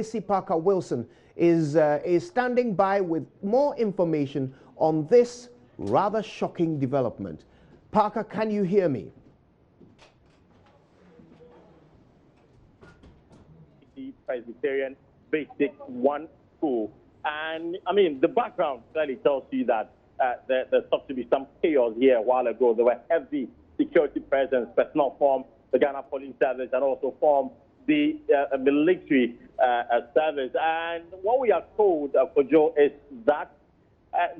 NDC Parker Wilson is standing by with more information on this rather shocking development. Parker, can you hear me? The Presbyterian Basic 1 School. And, I mean, the background clearly tells you that there's supposed to be some chaos here a while ago. There were heavy security presence, personnel from the Ghana Police Service and also from the military service. And what we are told, Kojo, is that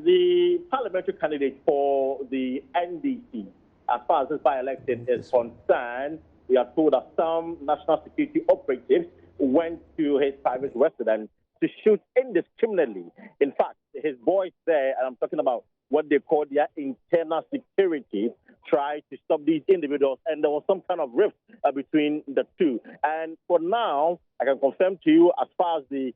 the parliamentary candidate for the NDC, as far as this by-election is concerned, we are told that some national security operatives went to his private residence to shoot indiscriminately. In fact, his boys there, and I'm talking about what they call their internal security, tried to stop these individuals, and there was some kind of rift between the two. And for now, I can confirm to you, as far as the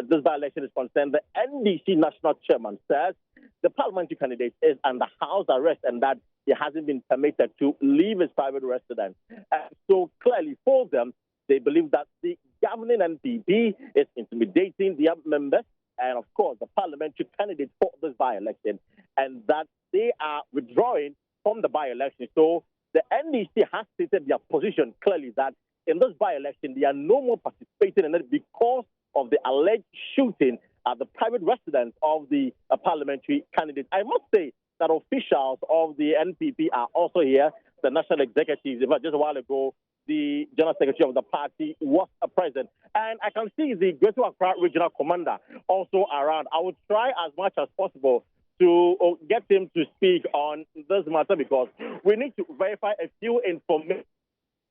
this by-election is concerned, the NDC national chairman says the parliamentary candidate is under house arrest and that he hasn't been permitted to leave his private residence. And so clearly for them, they believe that the governing NPP is intimidating their members and, of course, the parliamentary candidate for this by-election, and that they are withdrawing from the by-election. So the NDC has stated their position clearly that in this by-election, they are no more participating in it because of the alleged shooting at the private residence of the parliamentary candidate. I must say that officials of the NPP are also here, the national executives. In fact, just a while ago, the general secretary of the party was present. And I can see the Greater Accra regional commander also around. I would try as much as possible to get him to speak on this matter because we need to verify a few information.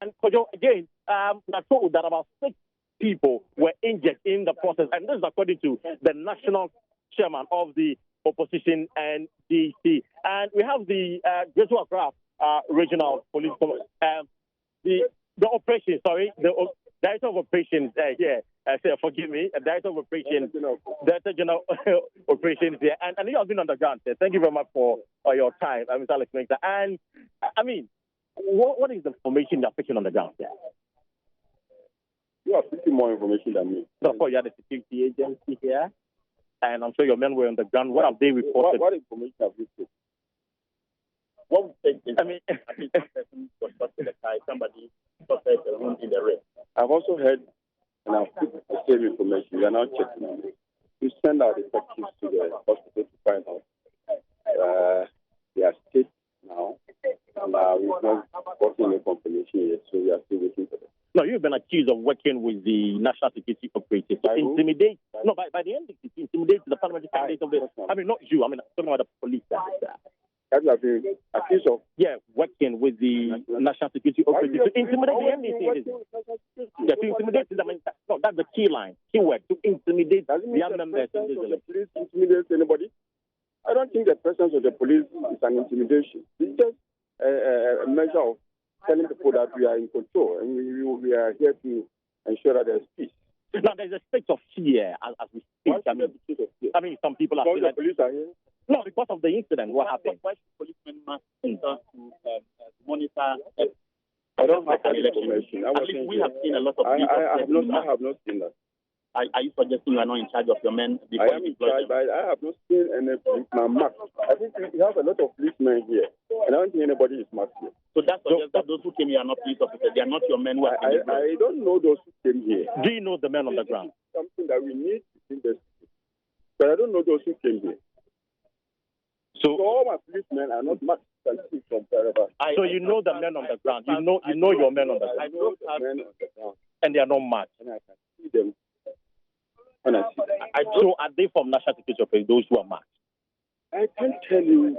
And again, I'm told that about 6 people were injured in the process, and this is according to the national chairman of the opposition NDC. And we have the Greater Accra regional police, the operation, sorry, the director of operations here. Forgive me, director of operations, director general operations here, and you have been on the ground. Thank you very much for your time, Mr. Alex Mensah. And I mean, what is the information you're picking on the ground here? You are picking more information than me. So, of course, you are the security agency here, and I'm sure your men were on the ground. What have they reported? What information have you taken? What we take is, some person was shot in the car, somebody suffered a wound in the rib. I've also heard, and I've put the same information. We are now checking on it. We send our detectives to the hospital to find out their state now. And we've not gotten any confirmation yet, so we are still waiting for them. No, you've been accused of working with the national security operatives to intimidate. No, by the NDC, to intimidate the parliamentary candidate of the. I mean, not you. I mean, I'm talking about the police. Have you been accused of? Yeah, working with the national security operatives to intimidate the NDC. Yeah, to intimidate. I mean, no, that's the key line. Keyword to intimidate the young members. Does the police intimidate anybody? I don't think the presence of the police is an intimidation. It's just a measure of telling people that we are in control and we are here to ensure that there's peace. Now, there's a state of fear as we speak. I mean, some people are saying that the police are here. No, because of the incident. What happened? Why should policemen must to monitor? I don't have that information. At least we have seen a lot of people. I have not seen that. Are you suggesting you are not in charge of your men? I am in charge, but I have not seen any policeman marked. I think we have a lot of policemen here, and I don't think anybody is marked here. So that suggests that those who came here are not police officers. They are not your men who are I don't know those who came here. Do you know the men on the ground? Something that we need to investigate. But I don't know those who came here. So all my policemen are not marked. So you know the men on the ground. You know your men on the ground. I know the men on the ground. And they are not marked. And I can see them. When I see them. So are they from national security operations, those who are marked? I can't tell you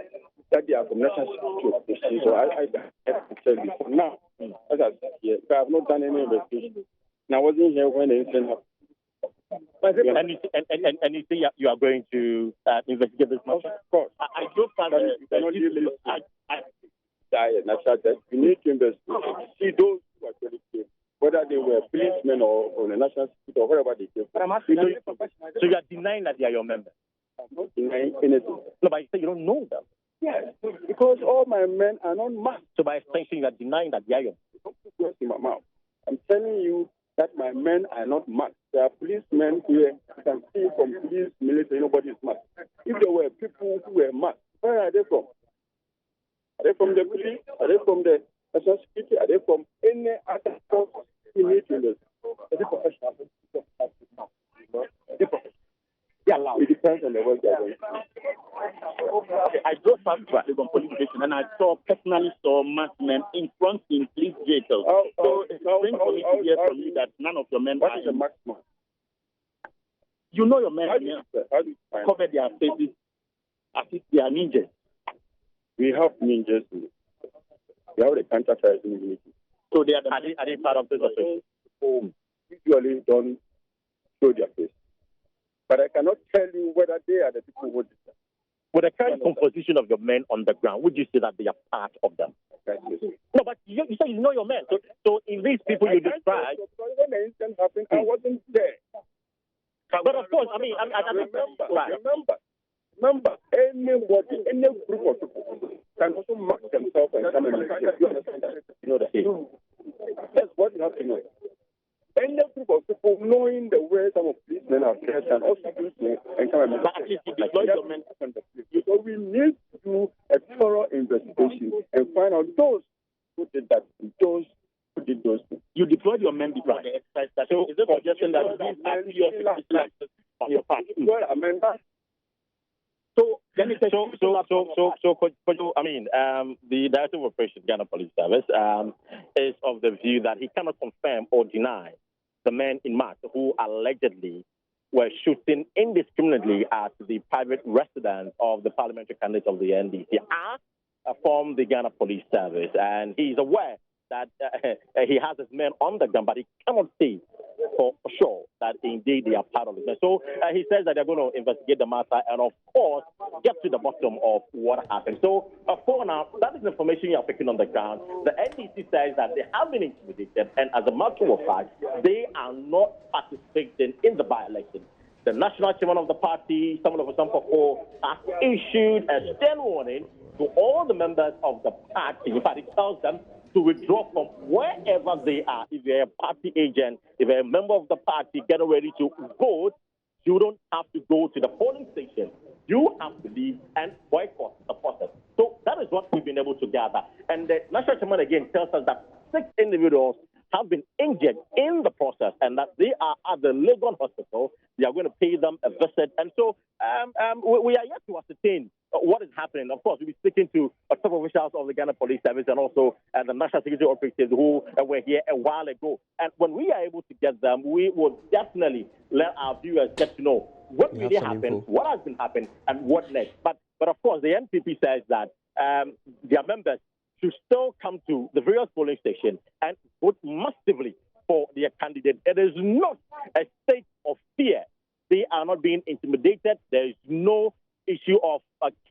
that they are from national security operations. So I can't tell you for now. As I said here, I have not done any investigation. And I wasn't here when the incident happened. And you say you are going to investigate this matter? Of course. I do find that you cannot deal with natural death. You need to investigate. See those who actually came, whether they were policemen or on the national security or wherever they came from. So you are denying that they are your members? I'm not denying anything. No, but you say you don't know them. Yes, because all my men are not masked. So by extension, you are denying that they are your members? Don't put words in my mouth. I'm telling you that my men are not masked. There are policemen here. You can see from police, military, nobody is masked. If there were people who were masked, where are they from? Are they from the police? Are they from the national security? Are they from any other force in it? Are they professional? Yeah, it depends on the work they're doing. I drove past Wuogon police station and I personally saw masked men in front in police vehicles. So it's strange for me to hear from you that none of your men what are is a maximum? You know your men How do you cover their faces as if they are ninjas. We have ninjas. We have the counter-terrorism unity. So they are they part of this operation? Who usually don't show their face. But I cannot tell you whether they are the people who did that. With the current composition of your men on the ground, would you say that they are part of them? No, but you say you know your men. So in these people you describe... When the incident happened, I wasn't there. But of course, I mean remember, anybody, any group of people can also mark themselves and come and you understand that? You know that? That's what you have to know. Any group of people knowing the way some of these men are dressed can also do so and come and make So we need to do a thorough investigation and find out those who did that, those who did those things. You deployed your men before the exercise. So is it suggesting that these are your on your part? Well, I mean that. So I mean, the Director of Operations, Ghana Police Service, is of the view that he cannot confirm or deny the men in March who allegedly were shooting indiscriminately at the private residence of the parliamentary candidates of the NDC are from the Ghana Police Service, and he's aware that he has his men on the ground, but he cannot say for sure that indeed they are part of it. So he says that they're going to investigate the matter and, of course, get to the bottom of what happened. So for now, that is information you are picking on the ground. The NDC says that they have been intimidated, and as a matter of fact, they are not participating in the by-election. The national chairman of the party, Samuel Ofosu-Ampofo, has issued a stern warning to all the members of the party. In fact, it tells them to withdraw from wherever they are. If you're a party agent, if you're a member of the party getting ready to vote, you don't have to go to the polling station. You have to leave and boycott the process. So that is what we've been able to gather. And the national chairman again tells us that 6 individuals have been injured in the process and that they are at the Legon Hospital. They are going to pay them a visit. And so we are yet to ascertain what is happening. Of course, we'll be speaking to top officials of the Ghana Police Service and also the National Security Operatives who were here a while ago. And when we are able to get them, we will definitely let our viewers get to know what really happened, what has been happening, and what next. But of course, the NPP says that their members should still come to the various polling stations and vote massively for their candidate. It is not a state of fear. They are not being intimidated. There is no issue of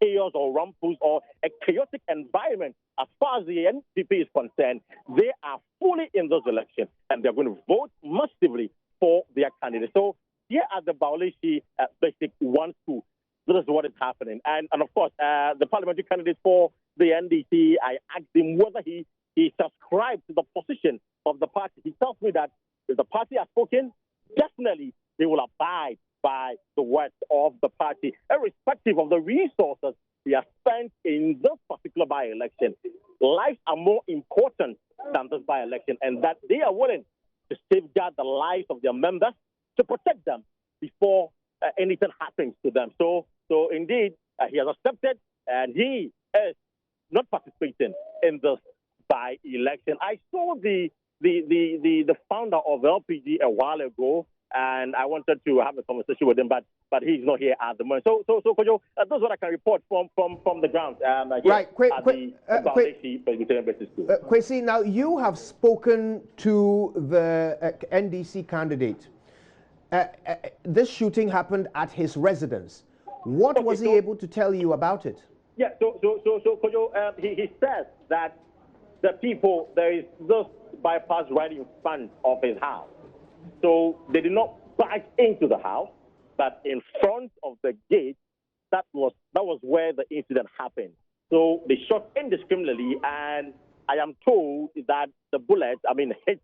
chaos or rumpus or a chaotic environment. As far as the NPP is concerned, they are fully in those elections and they're going to vote massively for their candidate. So here at the Baulishi Basic 1-2, this is what is happening. And of course, the parliamentary candidate for the NDC, I asked him whether he subscribed to the position of the party. He tells me that if the party has spoken, definitely they will abide by the words of the party, irrespective of the resources they are spent in this particular by-election. Lives are more important than this by-election, and that they are willing to safeguard the lives of their members, to protect them before anything happens to them. So indeed, he has accepted, and he is not participating in this by-election. I saw the founder of LPG a while ago, and I wanted to have a conversation with him, but he's not here at the moment. So Kojo, that's what I can report from the ground. Right, Kwesi, now you have spoken to the NDC candidate. This shooting happened at his residence. What was he able to tell you about it? Yeah, so Kojo, he says that the people, there is this bypass right in front of his house. So they did not back into the house, but in front of the gate, that was where the incident happened. So they shot indiscriminately, and I am told that the bullets, hit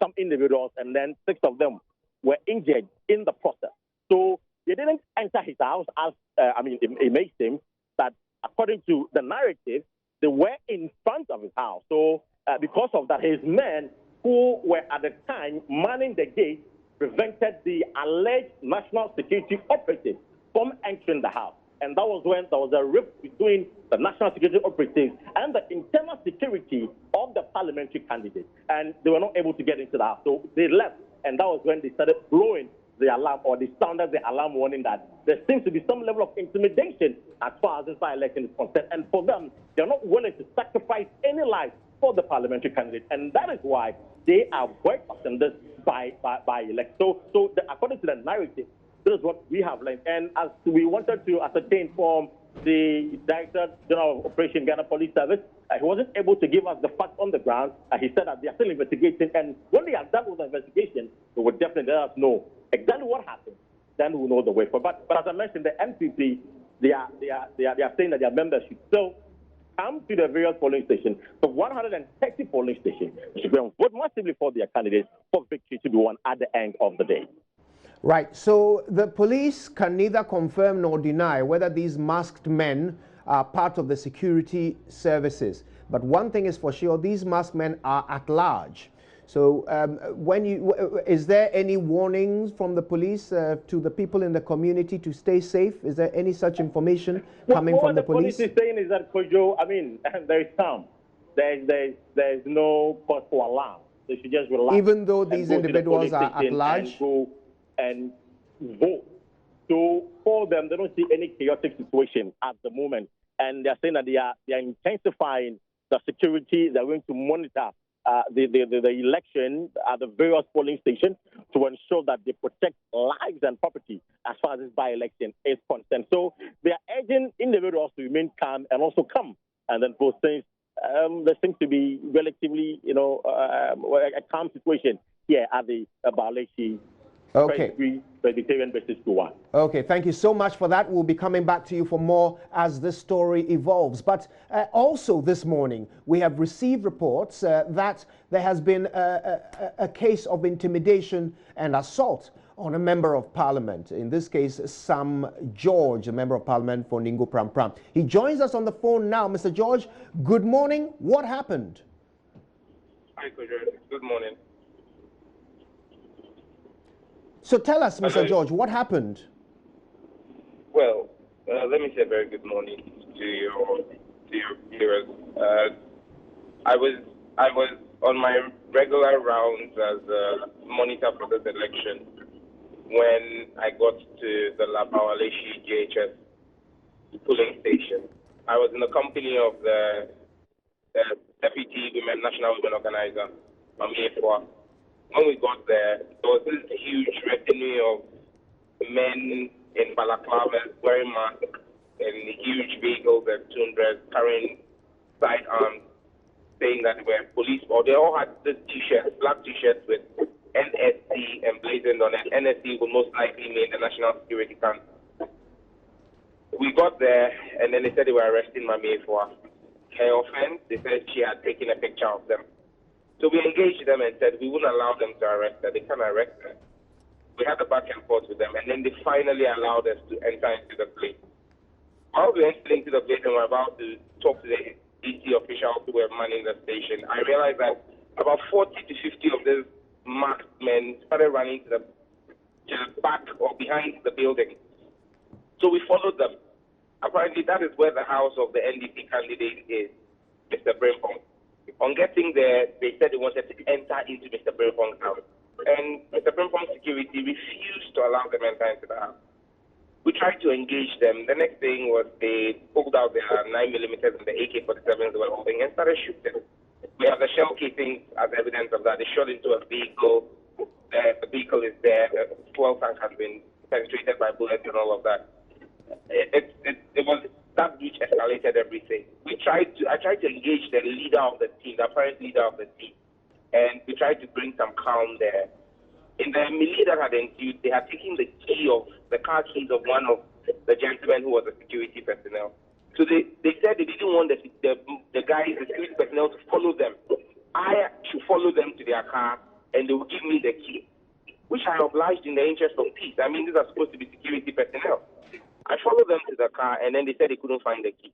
some individuals, and then 6 of them were injured in the process. So they didn't enter his house as, it may seem that according to the narrative, they were in front of his house. So because of that, his men who were at the time manning the gate prevented the alleged national security operatives from entering the house. And that was when there was a rift between the national security operatives and the internal security of the parliamentary candidate. And they were not able to get into the house. So they left. And that was when they started blowing the alarm, or they sounded the alarm warning that there seems to be some level of intimidation as far as this by-election is concerned. And for them, they're not willing to sacrifice any life for the parliamentary candidate. And that is why they are boycotting this by-election. So according to the narrative, this is what we have learned. And as we wanted to ascertain from the Director General of Operation Ghana Police Service, he wasn't able to give us the facts on the ground. He said that they are still investigating, and when they are done with the investigation, they will definitely let us know exactly what happened. Then we'll know the way forward. But as I mentioned, the NPP, they are saying that their members should still come to the various polling stations. So 130 polling stations should go and vote massively for their candidates for victory to be won at the end of the day. Right. So the police can neither confirm nor deny whether these masked men are part of the security services. But one thing is for sure, these masked men are at large. So is there any warnings from the police to the people in the community to stay safe? Is there any such information coming from the police? What the police is saying is that, Kojo, there is some. There's no cause for alarm. They should just relax. Even though these individuals are at large? And vote. So for them, they don't see any chaotic situation at the moment. And they're saying that they are intensifying the security. They're going to monitor the election at the various polling stations to ensure that they protect lives and property as far as this by-election is concerned. So they are urging individuals to remain calm and also come. And then for things, there seems to be relatively, a calm situation here at the by-election. Okay. Vegetarian basis to one. Okay, thank you so much for that. We'll be coming back to you for more as this story evolves. But also this morning, we have received reports that there has been a case of intimidation and assault on a member of parliament. In this case, Sam George, a member of parliament for Ningo Pram Pram. He joins us on the phone now. Mr. George, good morning. What happened? Hi, good morning. So tell us, Mr. George, what happened? Well, let me say a very good morning to your viewers. I was on my regular rounds as a monitor for this election when I got to the Ayawaso JHS polling station. I was in the company of the Deputy National Women Organizer, Mami Efua. When we got there was this huge retinue of men in balaclavas wearing masks and huge vehicles and tundras carrying sidearms, saying that they were police, or they all had this t-shirts, black t-shirts with NSC emblazoned on it. NSC would most likely mean the National Security Council. We got there, and then they said they were arresting Mami for her offense. They said she had taken a picture of them. So we engaged them and said we wouldn't allow them to arrest her. They can't arrest her. We had a back and forth with them, and then they finally allowed us to enter into the place. While we entered into the place and we were about to talk to the DC officials who were manning the station, I realized that about 40 to 50 of these masked men started running to the back or behind the building. So we followed them. Apparently, that is where the house of the NDC candidate is, Mr. Brimpong. On getting there, they said they wanted to enter into Mr. Brimpong's house. And Mr. Brimpong's security refused to allow them to enter into the house. We tried to engage them. The next thing was they pulled out their 9mm and the AK-47s they were holding and started shooting. We have the shell casings as evidence of that. They shot into a vehicle. The vehicle is there. The fuel tank has been penetrated by bullets and all of that. It was that which escalated everything. I tried to engage the leader of the team, the apparent leader of the team, and we tried to bring some calm there. In the melee that had ensued, they had taken the car keys of one of the gentlemen who was a security personnel. So they said they didn't want the guys, the security personnel, to follow them. I should follow them to their car and they will give me the key, which I obliged in the interest of peace. I mean, these are supposed to be security personnel. I followed them to the car, and then they said they couldn't find the key.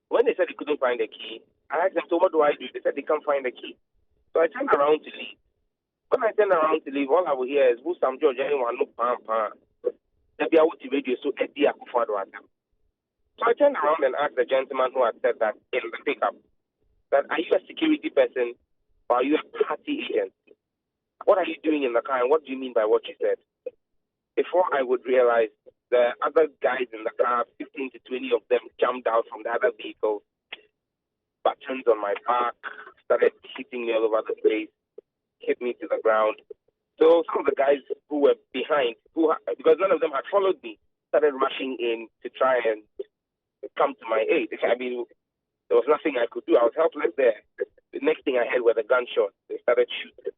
When they said they couldn't find the key, I asked them, so what do I do? They said they can't find the key. So I turned around to leave. When I turned around to leave, all I would hear is, who's Sam George? Anyone look, pam, pam. Maybe I would radio, so Eddie Akufo-Addo. So I turned around and asked the gentleman who had said that in the pickup, that are you a security person or are you a party agent? What are you doing in the car and what do you mean by what you said? Before I would realize, the other guys in the car, 15 to 20 of them, jumped out from the other vehicle, buttons on my back, started hitting me all over the place, hit me to the ground. So some of the guys who were behind, because none of them had followed me, started rushing in to try and come to my aid. I mean, there was nothing I could do. I was helpless there. The next thing I heard were the gunshots. They started shooting.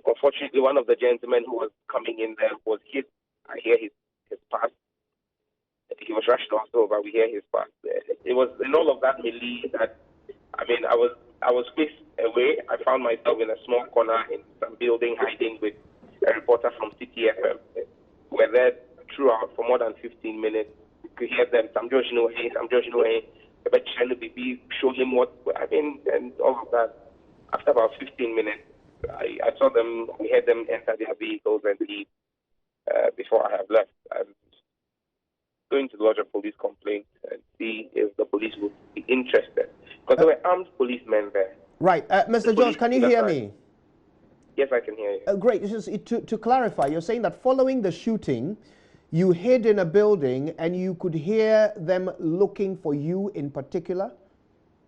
Unfortunately, one of the gentlemen who was coming in there was hit. I hear his pass. He was rushed also, but we hear his pass. It was in all of that melee that, I mean, I was faced away. I found myself in a small corner in some building hiding with a reporter from City FM. We were there throughout for more than 15 minutes. You could hear them, Sam George no hey, Sam George no hey, but trying to be show him what, I mean, and all of that. After about 15 minutes, I saw them, we heard them enter their vehicles and leave before I have left. I'm going to lodge a police complaint and see if the police would be interested. Because there were armed policemen there. Right. Mr. George, can you hear me? Yes, I can hear you. Great. To clarify, you're saying that following the shooting, you hid in a building and you could hear them looking for you in particular?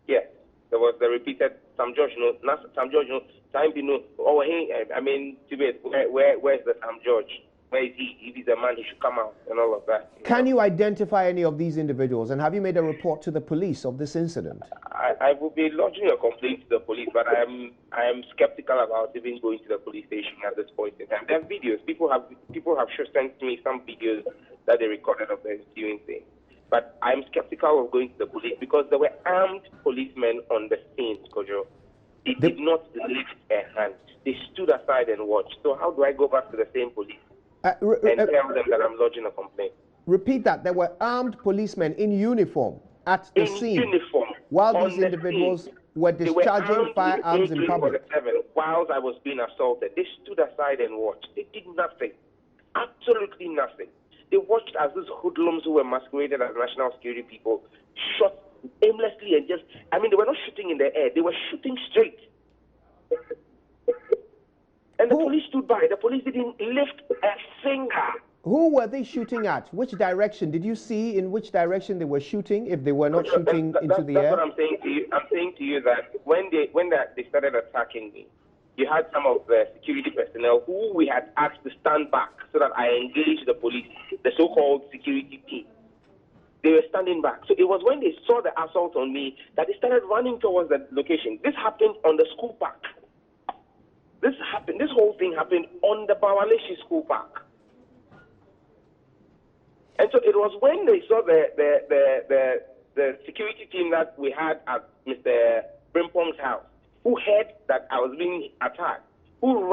Yes. There was the repeated, Sam George, no, not Sam George, no, time no, oh, hey, I mean, where's the Sam George? Where is he? If he's a man, he should come out and all of that. Can you identify any of these individuals, and have you made a report to the police of this incident? I will be lodging a complaint to the police, but I am skeptical about even going to the police station at this point in time. There are videos. People have sent me some videos that they recorded of the ensuing thing. But I'm skeptical of going to the police because there were armed policemen on the scene, Kojo. They did not lift a hand. They stood aside and watched. So how do I go back to the same police and tell them that I'm lodging a complaint? Repeat that. There were armed policemen in uniform at the scene. In uniform. While these individuals were discharging firearms in public. While I was being assaulted, they stood aside and watched. They did nothing. Absolutely nothing. They watched as these hoodlums who were masqueraded as national security people shot aimlessly and just, I mean, they were not shooting in the air. They were shooting straight. And the police stood by. The police didn't lift a finger. Who were they shooting at? Which direction? Did you see in which direction they were shooting if they were not shooting into the air? That's what I'm saying to you. I'm saying to you that when they started attacking me, you had some of the security personnel who we had asked to stand back so that I engaged the police, the so-called security team. They were standing back. So it was when they saw the assault on me that they started running towards the location. This happened on the school park. This whole thing happened on the Bawaleshi school park. And so it was when they saw the security team that we had at Mr. Brimpong's house, who heard that I was being attacked, who were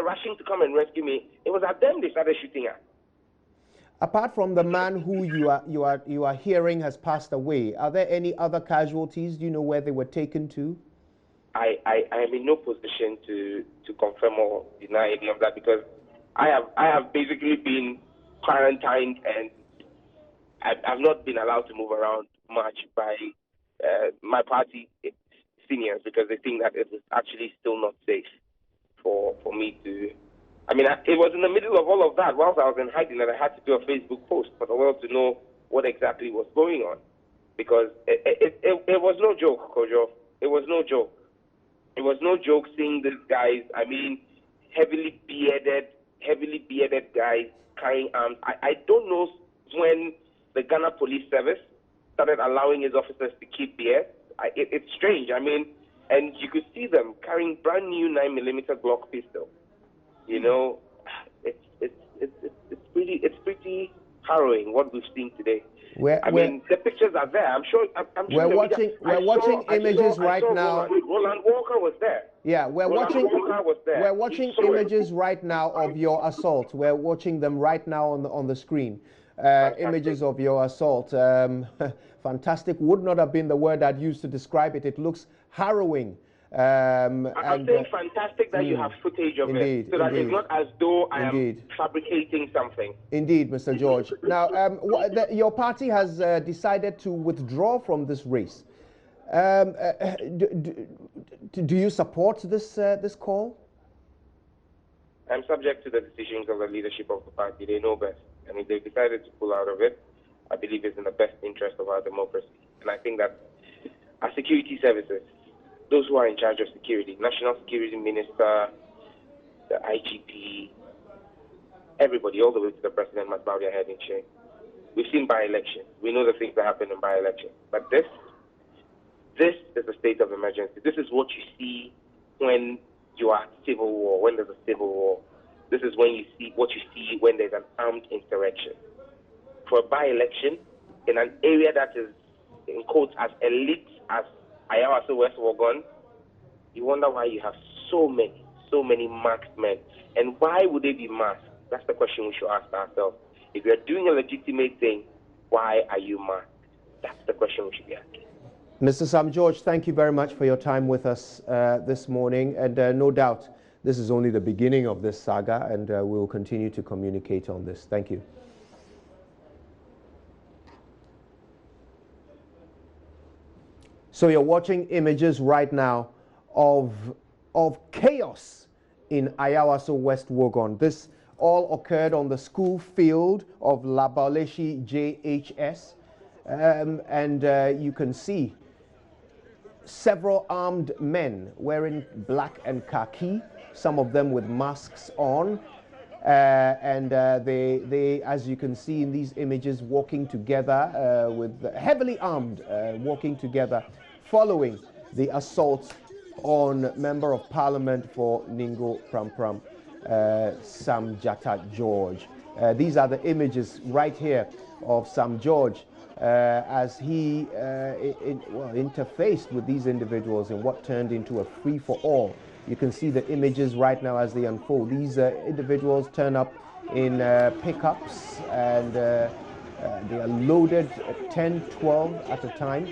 rushing to come and rescue me. It was at them they started shooting at. Apart from the man who you are hearing has passed away, are there any other casualties? Do you know where they were taken to? I am in no position to confirm or deny any of that because I have basically been quarantined and I've not been allowed to move around much by my party seniors because they think that it is actually still not safe for me to. I mean, it was in the middle of all of that whilst I was in hiding that I had to do a Facebook post for the world to know what exactly was going on because it was no joke, Kojo. It was no joke. It was no joke seeing these guys, I mean, heavily bearded guys carrying arms. I don't know when the Ghana Police Service started allowing his officers to keep beards. It's strange. I mean, and you could see them carrying brand new 9mm Glock pistol. You know, it's pretty harrowing what we've seen today. I mean, the pictures are there. I'm sure. We're watching images right now. Roland Walker was there. Yeah, we're watching images right now of your assault. We're watching them right now on the screen. Images of your assault. Fantastic would not have been the word I'd used to describe it. It looks harrowing. I'm saying fantastic that you have footage of it, so that it's not as though I am fabricating something. Indeed, Mr. George. Now, your party has decided to withdraw from this race. Do you support this call? I'm subject to the decisions of the leadership of the party. They know best. And if they've decided to pull out of it, I believe it's in the best interest of our democracy. And I think that our security services, those who are in charge of security, National Security Minister, the IGP, everybody, all the way to the president, must bow their head in shame. We've seen by-election. We know the things that happen in by-election. But this is a state of emergency. This is what you see when you are civil war, when there's a civil war. This is when you see what you see when there's an armed insurrection. For a by-election in an area that is, in quotes, as elite as Ayawaso West Wuogon, you wonder why you have so many masked men. And why would they be masked? That's the question we should ask ourselves. If you're doing a legitimate thing, why are you masked? That's the question we should be asking. Mr. Sam George, thank you very much for your time with us this morning. And no doubt, this is only the beginning of this saga, and we will continue to communicate on this. Thank you. So you're watching images right now of chaos in Ayawaso West Wuogon. This all occurred on the school field of Labaleshi JHS. And you can see several armed men wearing black and khaki, some of them with masks on. They, as you can see in these images, walking together with heavily armed, walking together, following the assault on Member of Parliament for Ningo Prampram, Sam Jatta George. These are the images right here of Sam George as he interfaced with these individuals in what turned into a free-for-all. You can see the images right now as they unfold. These individuals turn up in pickups, and they are loaded 10, 12 at a time.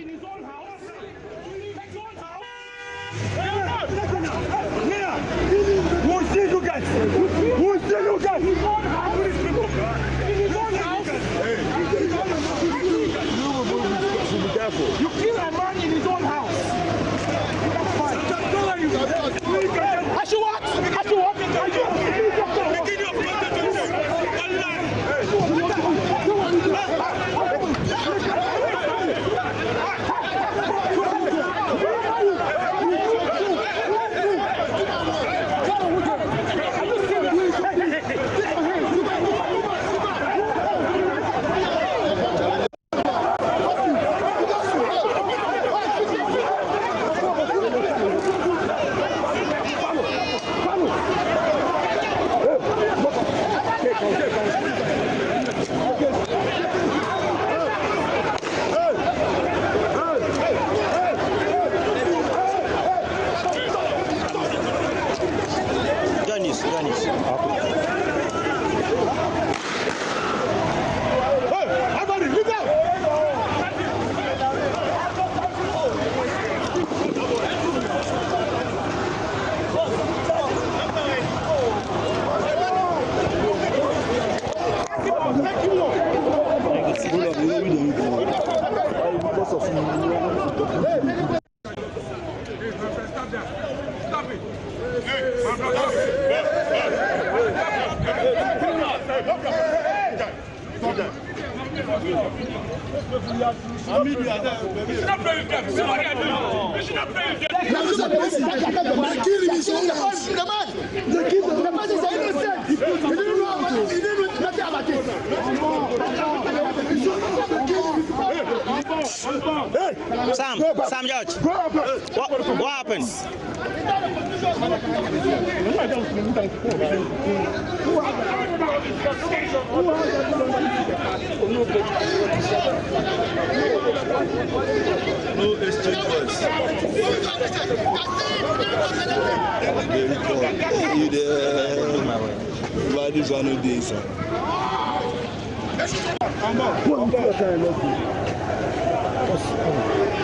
You kill a man in his own house. That's fine. I should what? Sam George, what happened? No exchange voice. You this one of these.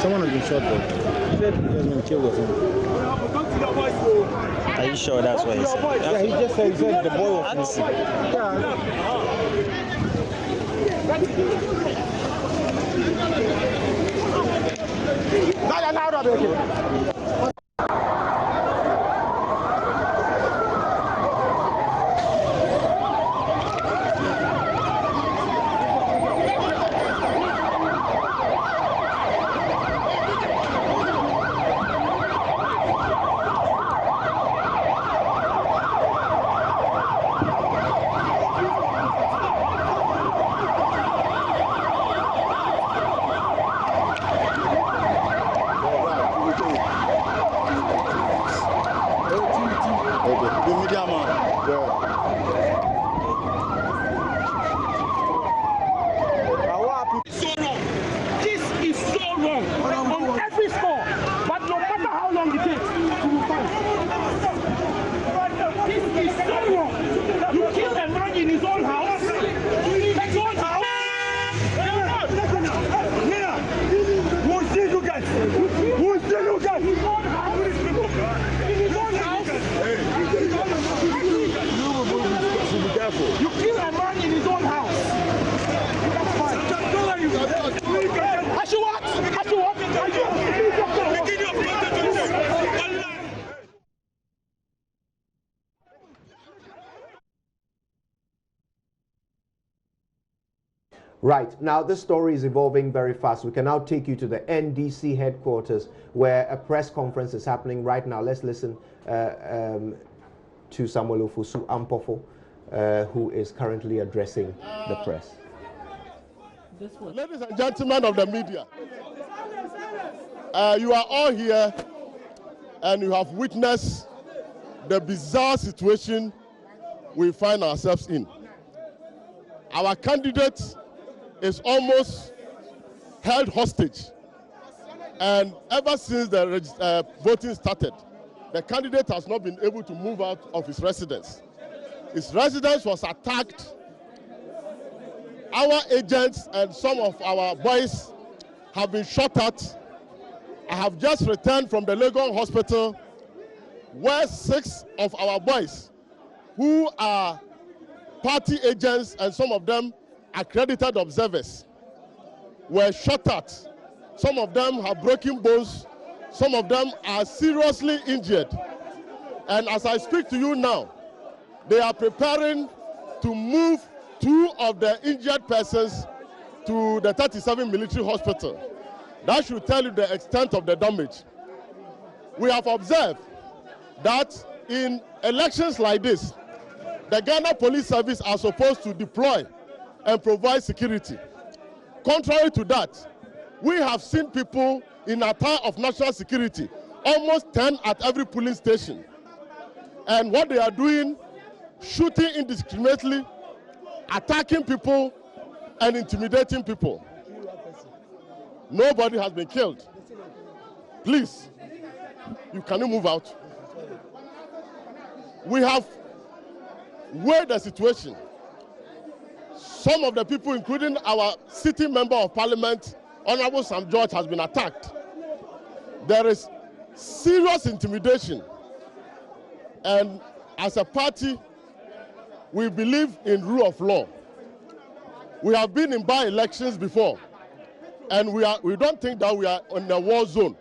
Someone has been shot though. He said he has been killed or something. Are you sure that's what he said? Yeah, he just said the boy was missing. Right, now this story is evolving very fast. We can now take you to the NDC headquarters where a press conference is happening right now. Let's listen to Samuel Ofosu Ampofo, who is currently addressing the press. Ladies and gentlemen of the media, you are all here and you have witnessed the bizarre situation we find ourselves in. Our candidate is almost held hostage, and ever since the voting started, the candidate has not been able to move out of his residence. His residence was attacked. Our agents and some of our boys have been shot at. I have just returned from the Legon hospital where 6 of our boys, who are party agents and some of them accredited observers, were shot at. Some of them have broken bones. Some of them are seriously injured. And as I speak to you now, they are preparing to move 2 of the injured persons to the 37 military hospital. That should tell you the extent of the damage. We have observed that in elections like this, the Ghana Police Service are supposed to deploy and provide security. Contrary to that, we have seen people in attire of national security, almost 10 at every polling station. And what they are doing, shooting indiscriminately, attacking people, and intimidating people. Nobody has been killed. Please, you cannot move out. We have weighed the situation. Some of the people, including our sitting member of parliament, Honorable Sam George, has been attacked. There is serious intimidation. And as a party, we believe in rule of law. We have been in by-elections before, and we don't think that we are in a war zone.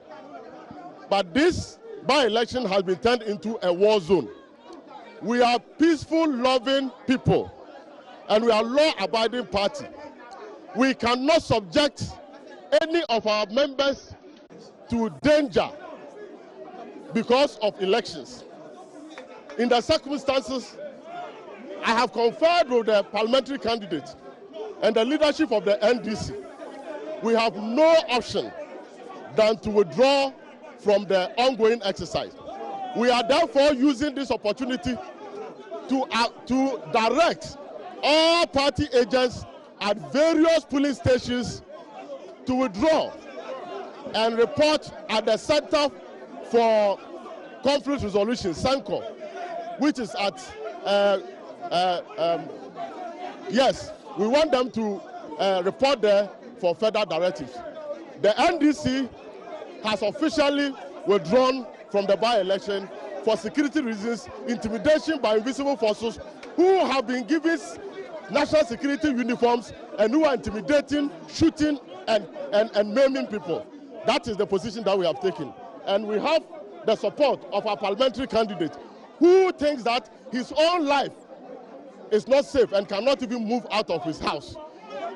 But this by-election has been turned into a war zone. We are peaceful, loving people, and we are law-abiding party. We cannot subject any of our members to danger because of elections. In the circumstances, I have conferred with the parliamentary candidate and the leadership of the NDC. We have no option than to withdraw from the ongoing exercise. We are therefore using this opportunity to direct all party agents at various police stations to withdraw and report at the Center for Conflict Resolution, CENCO, which is at, yes, we want them to report there for further directives. The NDC has officially withdrawn from the by-election for security reasons, intimidation by invisible forces who have been given national security uniforms and who are intimidating, shooting, and maiming people. That is the position that we have taken. And we have the support of our parliamentary candidate who thinks that his own life is not safe and cannot even move out of his house.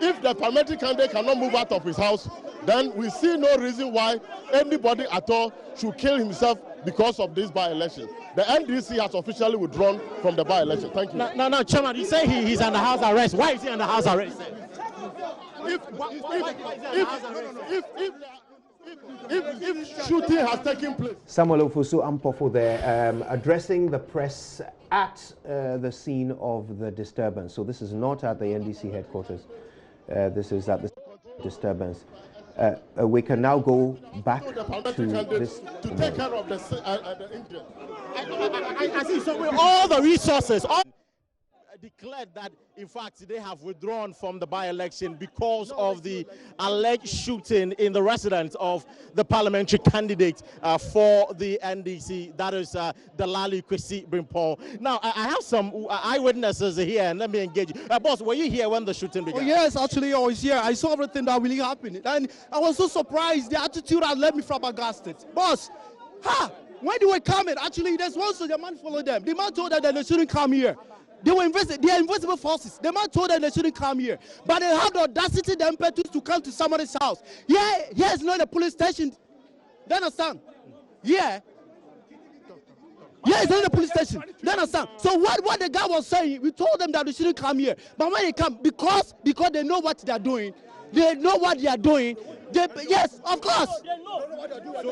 If the parliamentary candidate cannot move out of his house, then we see no reason why anybody at all should kill himself because of this by-election. The NDC has officially withdrawn from the by-election. Thank you. No, Chairman, you say he's under house arrest. Why is he under house arrest? If shooting has taken place. Samuel Ofosu Ampofo there addressing the press at the scene of the disturbance. So this is not at the NDC headquarters. This is at the disturbance. We can now go back to this. To take care of the injured. I see. So with all the resources, declared that, in fact, they have withdrawn from the by-election because of the alleged shooting in the residence of the parliamentary candidate for the NDC, that is Delali Kwesi Brimpong. Now, I have some eyewitnesses here, and let me engage you. Boss, were you here when the shooting began? Oh, yes, actually, I was here. I saw everything that really happened. And I was so surprised. The attitude had left me flabbergasted. Boss, when they were coming, actually, there's one soldier man followed them. The man told them that they shouldn't come here. They are invisible forces. The man told them they shouldn't come here. But they have the audacity, the impetus to come to somebody's house. Yeah, here is not a police station. Do you understand? Yeah. Yeah, it's not a police station. Do you understand? So what the guy was saying, we told them that they shouldn't come here. But when they come, because they know what they are doing, yes, of course.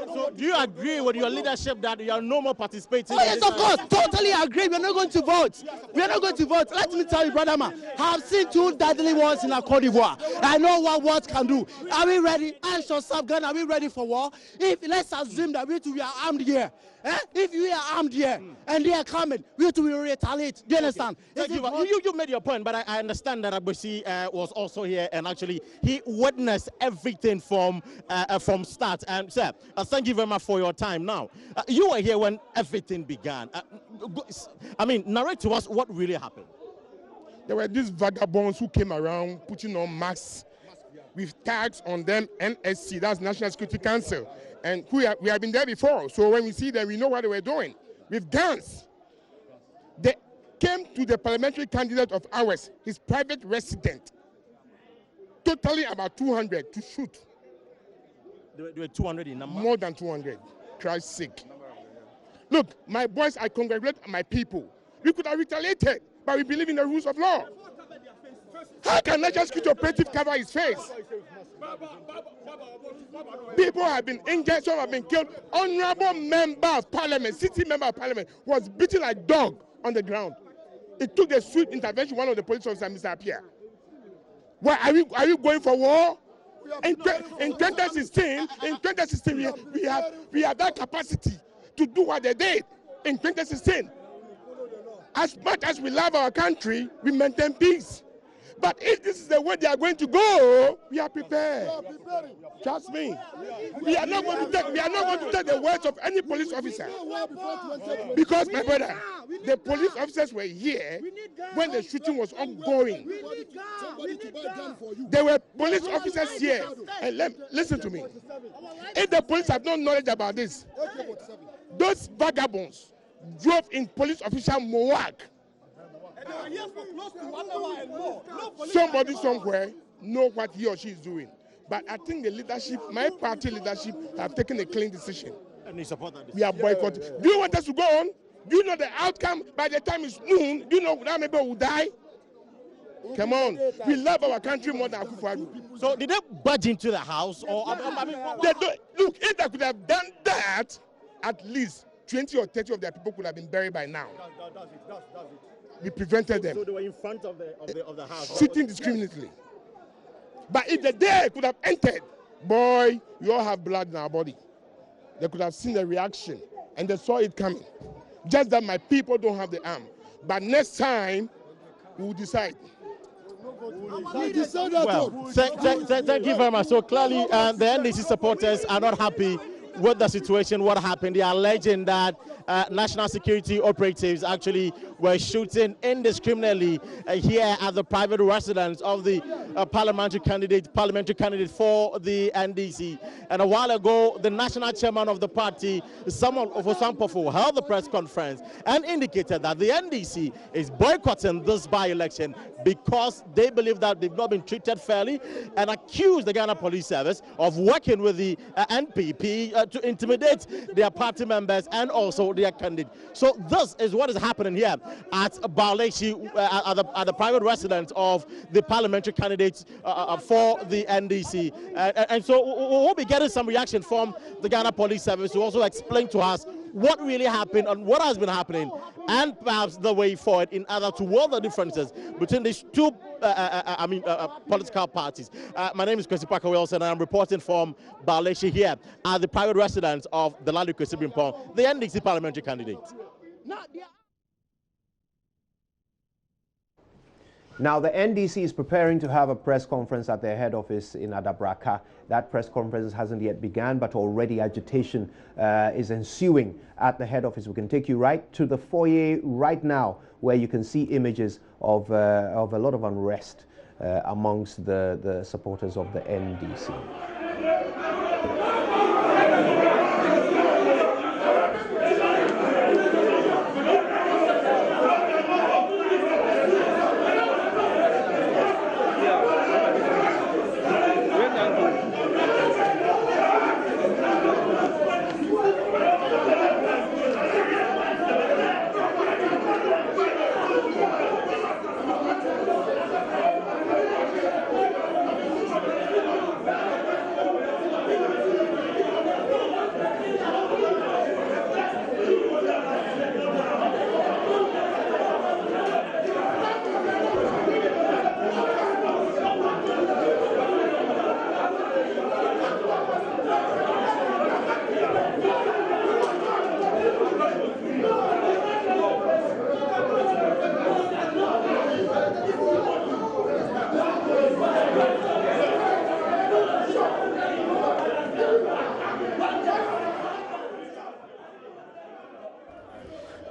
So do you agree with your leadership that you are no more participating? Oh, yes, of course. Totally agree. We are not going to vote. We are not going to vote. Let me tell you, brother man, I have seen 2 deadly wars in Côte d'Ivoire. I know what words can do. Are we ready? Ask yourself, gun, are we ready for war? Let's assume that we are armed here. If we are armed here and they are coming, we will retaliate. Do you understand? Okay. You made your point, but I understand that Abusi was also here, and actually he witnessed everything from start. And sir, thank you very much for your time. Now, you were here when everything began. Narrate to us what really happened. There were these vagabonds who came around putting on masks with tags on them, NSC, that's National Security Council. And we have been there before, so when we see them, we know what they were doing. With guns. They came to the parliamentary candidate of ours, his private resident, totally about 200 to shoot. There were 200 in number? More than 200, Christ's sake. Look, my boys, I congratulate my people. We could have retaliated, but we believe in the rules of law. How can National Security Operative cover his face? People have been injured, some have been killed. Honorable member of parliament, city member of parliament, was beaten like dog on the ground. It took a swift intervention, one of the police officers, Mr. Appiah. Why are you going for war? In 2016, we have that capacity to do what they did in 2016. As much as we love our country, we maintain peace. But if this is the way they are going to go, we are prepared. Trust me. We are not going to take the words of any police officer. Because, my brother, the police officers were here when the shooting was ongoing. There were police officers here. And listen to me. If the police have no knowledge about this, those vagabonds drove in police officer Mowak. Somebody somewhere know what he or she is doing. But I think the leadership, my party leadership, have taken a clean decision. And they support that decision. We are boycotting. Do you want us to go on? Do you know the outcome by the time it's noon? Do you know that maybe will die? Come on. We love our country more than Akufo-Addo. So did they budge into the house? Or look, if they could have done that, at least 20 or 30 of their people could have been buried by now. We prevented them. So they were in front of the house. Shooting discriminately. But if the day could have entered, boy, we all have blood in our body. They could have seen the reaction and they saw it coming. Just that my people don't have the arm. But next time, we will decide. Well, thank you very much. So clearly, the NDC supporters are not happy with the situation, what happened. They are alleging that national security operatives actually were shooting indiscriminately here at the private residence of the parliamentary candidate for the NDC. And a while ago, the national chairman of the party, Samuel Ofosampofo, held the press conference and indicated that the NDC is boycotting this by-election because they believe that they've not been treated fairly, and accused the Ghana Police Service of working with the NPP to intimidate their party members and also their candidate. So this is what is happening here at Baleshi, at the private residence of the parliamentary candidates for the NDC. And so we'll be getting some reaction from the Ghana Police Service to also explain to us what really happened and what has been happening, and perhaps the way forward in order to work the differences between these two political parties. My name is Kwesi Parker Wilson, and I'm reporting from Baleshi here at the private residence of the Ladu Kwesi Bimpong, the NDC parliamentary candidate. Now, the NDC is preparing to have a press conference at their head office in Adabraka. That press conference hasn't yet begun, but already agitation is ensuing at the head office. We can take you right to the foyer right now, where you can see images of a lot of unrest amongst the supporters of the NDC.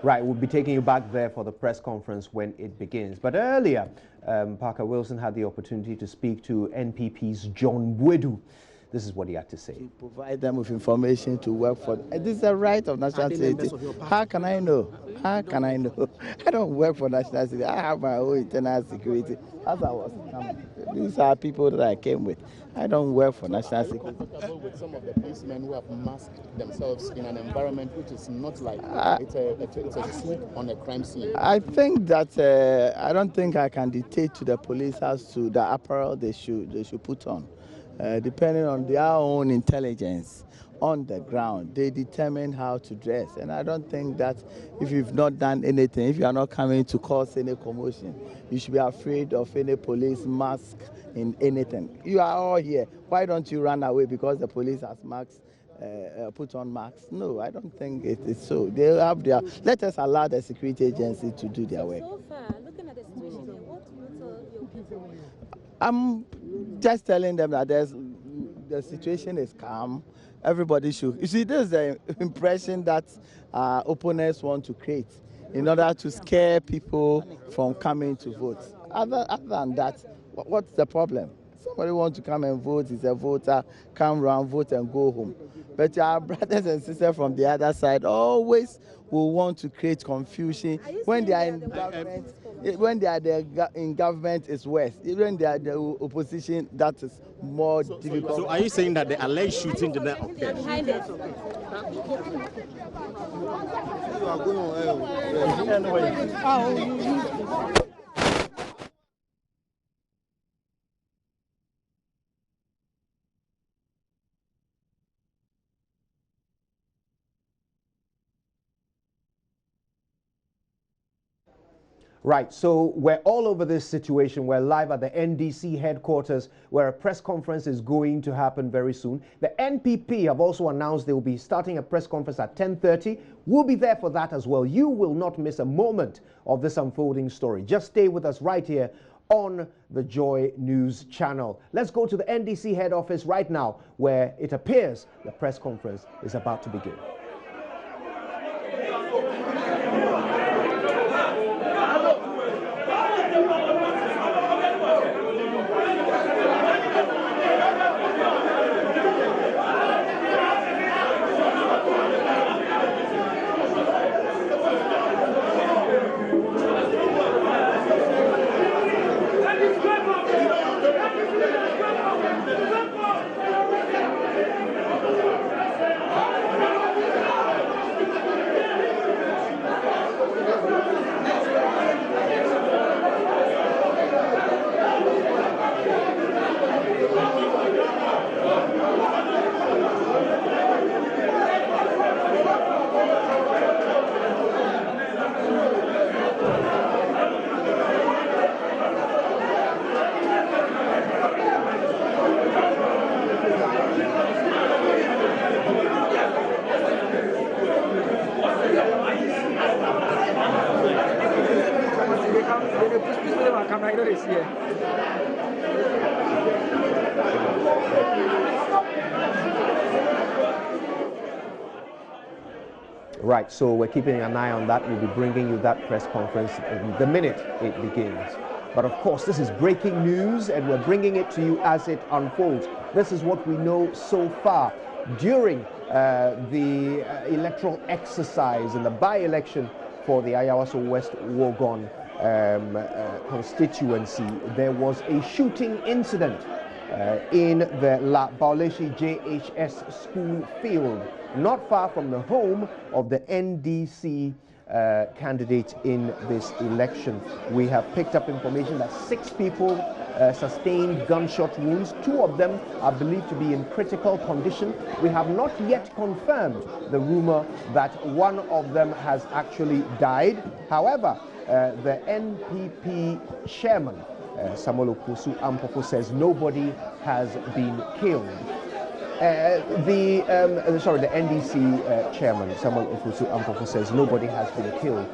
Right, we'll be taking you back there for the press conference when it begins. But earlier, Parker Wilson had the opportunity to speak to NPP's John Wedu. This is what he had to say. To provide them with information to work for them. This is a right of national security. How can I know? How can I know? I don't work for national security. I have my own internal security. As I was coming, these are people that I came with. I don't work for national security. Comfortable with some of the policemen who have masked themselves in an environment which is not like it's a sleep on a crime scene. I think that I don't think I can dictate to the police as to the apparel they should put on. Depending on their own intelligence on the ground, they determine how to dress. And I don't think that if you've not done anything, if you are not coming to cause any commotion, you should be afraid of any police mask in anything. You are all here. Why don't you run away because the police has masks, put on masks? No, I don't think it is so. They have their. Let us allow the security agency to do their work. So far, looking at the situation here, what do you tell your people? I'm just telling them that the situation is calm. Everybody should. You see, this is the impression that opponents want to create in order to scare people from coming to vote. Other than that, what's the problem? Somebody wants to come and vote, is a voter, come around, vote and go home. But our brothers and sisters from the other side always will want to create confusion when they are in government. When they are in government, it's worse. When they are the opposition, that is more difficult. So are you saying that the alleged shooting did not occur? Behind it. Right, so we're all over this situation. We're live at the NDC headquarters where a press conference is going to happen very soon. The NPP have also announced they will be starting a press conference at 10:30. We'll be there for that as well. You will not miss a moment of this unfolding story. Just stay with us right here on the Joy News channel. Let's go to the NDC head office right now where it appears the press conference is about to begin. Right, so we're keeping an eye on that. We'll be bringing you that press conference the minute it begins. But of course, this is breaking news and we're bringing it to you as it unfolds. This is what we know so far. During the electoral exercise in the by-election for the Ayawaso West Wuogon constituency, there was a shooting incident in the La Baoleshi JHS school field, not far from the home of the NDC candidate in this election. We have picked up information that 6 people sustained gunshot wounds. 2 of them are believed to be in critical condition. We have not yet confirmed the rumor that one of them has actually died. However, the NPP chairman, Samuel Okusu Ampofo, says nobody has been killed. The NDC chairman, Samuel Okusu Ampofo, says nobody has been killed.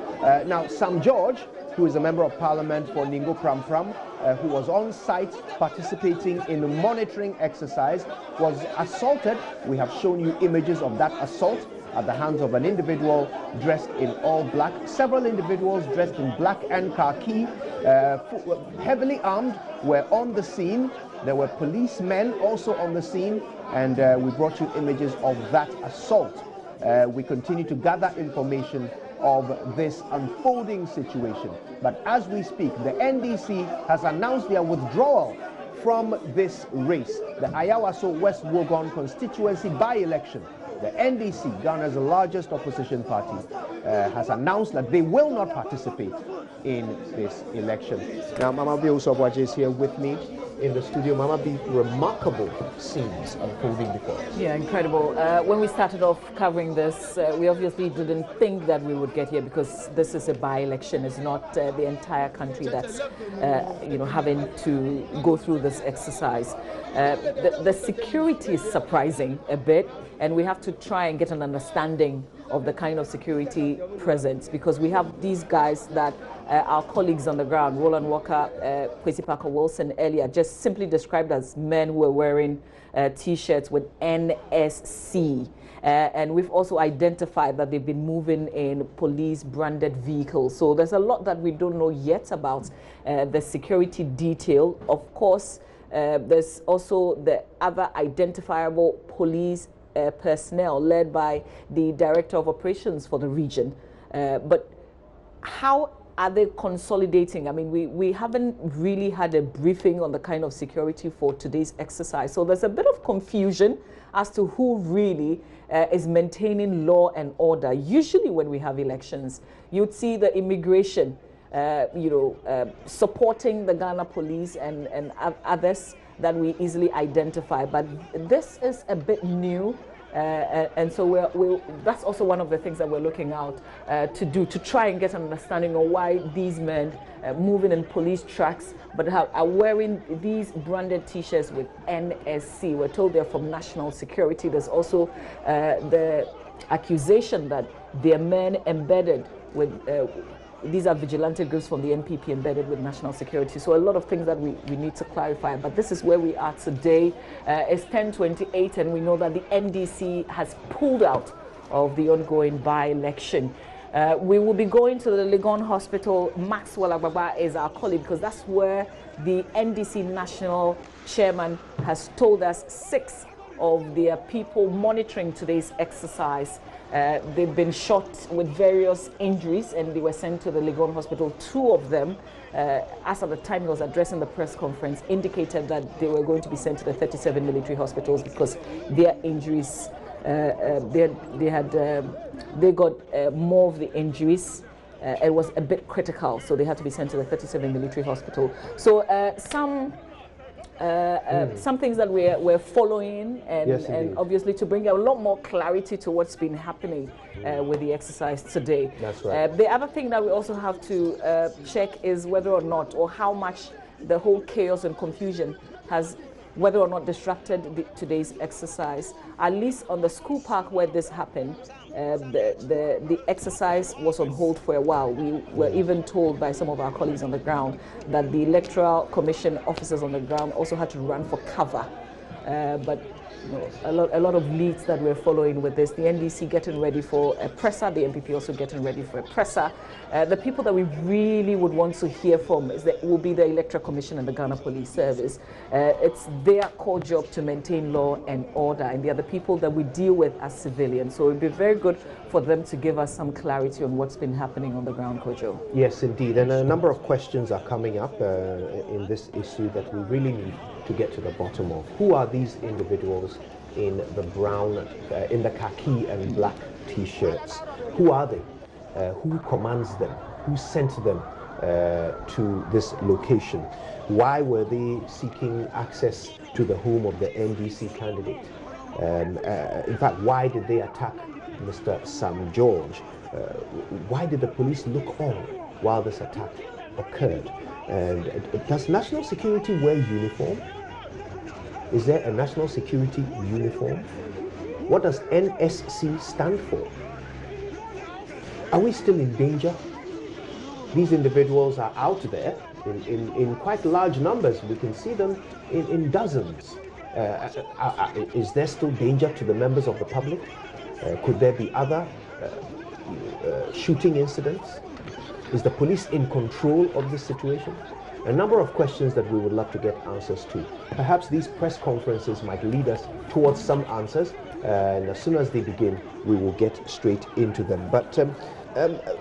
Now, Sam George, who is a member of parliament for Ningo Pram Pram, who was on site participating in the monitoring exercise, was assaulted. We have shown you images of that assault at the hands of an individual dressed in all black. Several individuals dressed in black and khaki, heavily armed, were on the scene. There were policemen also on the scene, and we brought you images of that assault. We continue to gather information of this unfolding situation. But as we speak, the NDC has announced their withdrawal from this race, the Ayawaso West Wuogon constituency by-election. The NDC, Ghana's largest opposition party, has announced that they will not participate in this election. Now, Mama B. Osobwaje is here with me in the studio. Mama B, remarkable scenes unfolding before us. Yeah, incredible. When we started off covering this, we obviously didn't think that we would get here because this is a by-election. It's not the entire country that's, having to go through this exercise. The security is surprising a bit, and we have to try and get an understanding of the kind of security present, because we have these guys that our colleagues on the ground, Roland Walker, Kwesi Parker Wilson earlier, just simply described as men who were wearing T-shirts with NSC. And we've also identified that they've been moving in police-branded vehicles. So there's a lot that we don't know yet about the security detail. Of course, there's also the other identifiable police personnel led by the Director of Operations for the region. But how are they consolidating? I mean, we haven't really had a briefing on the kind of security for today's exercise. So there's a bit of confusion as to who really is maintaining law and order. Usually when we have elections, you'd see the immigration, supporting the Ghana police and others that we easily identify. But this is a bit new. And so that's also one of the things that we're looking out to do, to try and get an understanding of why these men moving in police trucks but are wearing these branded t-shirts with NSC. We're told they're from national security. There's also the accusation that they're men embedded with these are vigilante groups from the NPP embedded with national security. So a lot of things that we need to clarify. But this is where we are today. It's 10:28, and we know that the NDC has pulled out of the ongoing by-election. We will be going to the Legon Hospital. Maxwell Agbagba is our colleague, because that's where the NDC national chairman has told us 6 of their people monitoring today's exercise. They've been shot with various injuries, and they were sent to the Legon Hospital. 2 of them, as at the time he was addressing the press conference, indicated that they were going to be sent to the 37 military hospitals because their injuries, they got more of the injuries. It was a bit critical, so they had to be sent to the 37 military hospital. So some things that we're following, and, yes, and obviously to bring a lot more clarity to what's been happening with the exercise today. That's right. The other thing that we also have to check is whether or not, or how much the whole chaos and confusion has, whether or not disrupted today's exercise. At least on the school park where this happened, the exercise was on hold for a while. We were even told by some of our colleagues on the ground that the Electoral Commission officers on the ground also had to run for cover. But you know, a lot of leads that we're following with this. The NDC getting ready for a presser, the MPP also getting ready for a presser. The people that we really would want to hear from will be the Electoral Commission and the Ghana Police Service. It's their core job to maintain law and order, and they are the people that we deal with as civilians. So it would be very good for them to give us some clarity on what's been happening on the ground, Kojo. Yes, indeed. And a number of questions are coming up in this issue that we really need to get to the bottom of. Who are these individuals in the brown, in the khaki and black T-shirts? Who are they? Who commands them? Who sent them to this location? Why were they seeking access to the home of the NDC candidate? In fact, why did they attack Mr. Sam George? Why did the police look on while this attack occurred? And does national security wear uniform? Is there a national security uniform? What does NSC stand for? Are we still in danger? These individuals are out there in quite large numbers. We can see them in dozens. Is there still danger to the members of the public? Could there be other shooting incidents? Is the police in control of this situation? A number of questions that we would love to get answers to. Perhaps these press conferences might lead us towards some answers, and as soon as they begin, we will get straight into them. But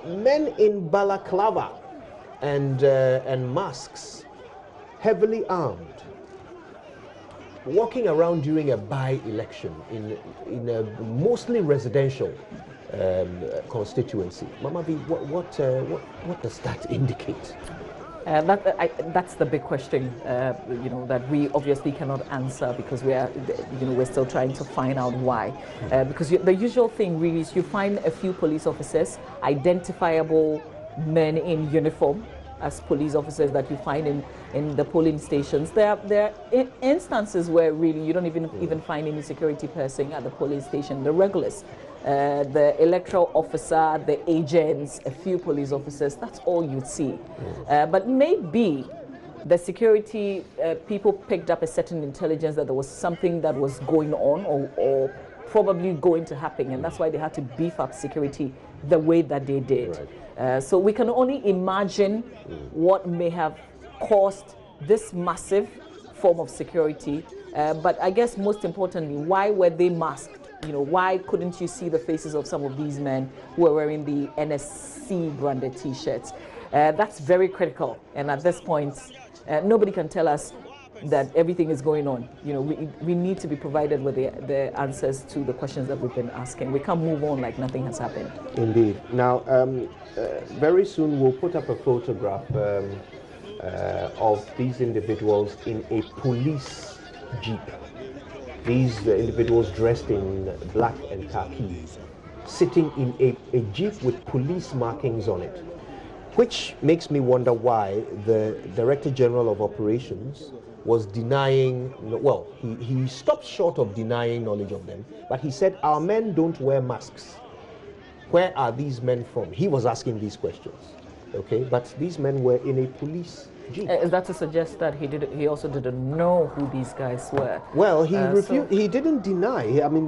men in balaclava and masks, heavily armed, walking around during a by-election in a mostly residential constituency. Mama B, what does that indicate? That's the big question, you know, that we obviously cannot answer, because we're still trying to find out why. Because the usual thing really is you find a few police officers, identifiable men in uniform as police officers that you find in the polling stations. There are instances where really you don't even find any security person at the polling station. The regulars, the electoral officer, the agents, a few police officers, that's all you'd see. But maybe the security people picked up a certain intelligence that there was something that was going on or probably going to happen, and that's why they had to beef up security the way that they did. Right. So we can only imagine what may have caused this massive form of security. But I guess most importantly, why were they masked? You know, why couldn't you see the faces of some of these men who were wearing the NSC branded T-shirts? That's very critical. And at this point, nobody can tell us that everything is going on. You know, we need to be provided with the answers to the questions that we've been asking. We can't move on like nothing has happened. Indeed. Now, very soon we'll put up a photograph of these individuals in a police jeep. these individuals dressed in black and khaki, sitting in a jeep with police markings on it, which makes me wonder why the Director General of Operations was denying, well, he stopped short of denying knowledge of them, but he said, our men don't wear masks. Where are these men from? He was asking these questions, okay? But these men were in a police jeep. Is that to suggest that he also didn't know who these guys were? Well, he refused. He didn't deny. I mean,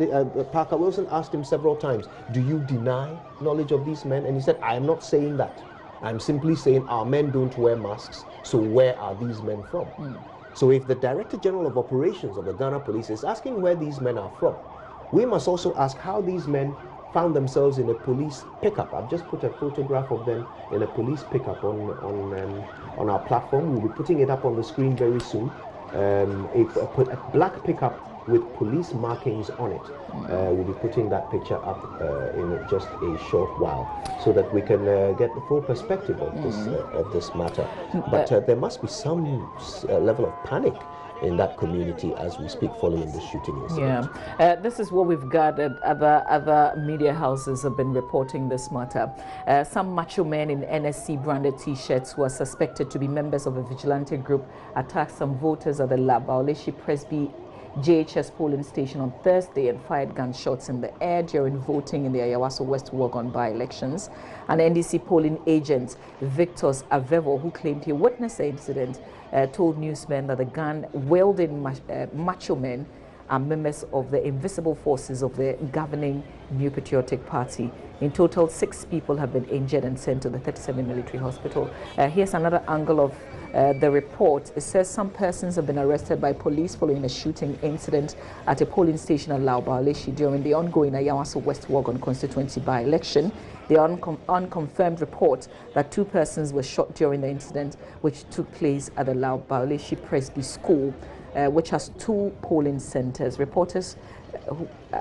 Parker Wilson asked him several times, do you deny knowledge of these men? And he said, I am not saying that. I'm simply saying our men don't wear masks, so where are these men from? So if the Director General of Operations of the Ghana Police is asking where these men are from, we must also ask how these men found themselves in a police pickup. I've just put a photograph of them in a police pickup on our platform. We'll be putting it up on the screen very soon. A black pickup with police markings on it. We'll be putting that picture up in just a short while so that we can get the full perspective of this matter. But there must be some level of panic in that community as we speak following the shooting incident. Yeah, this is what we've gathered. Other media houses have been reporting this matter. Some macho men in NSC branded t-shirts who are suspected to be members of a vigilante group attacked some voters at the Labaoleshi Presby JHS polling station on Thursday and fired gunshots in the air during voting in the Ayawaso West Wuogon By-Elections. An NDC polling agent, Victor Avevo, who claimed he witnessed the incident, told newsmen that the gun-wielding macho men are members of the invisible forces of the governing New Patriotic Party. In total, 6 people have been injured and sent to the 37 military hospital. Here's another angle of the report. It says some persons have been arrested by police following a shooting incident at a polling station at Labaoleshi during the ongoing Ayawaso West Wuogon constituency by-election. The unconfirmed report that 2 persons were shot during the incident, which took place at the Labaoleshi Presby School, which has 2 polling centers. Reporters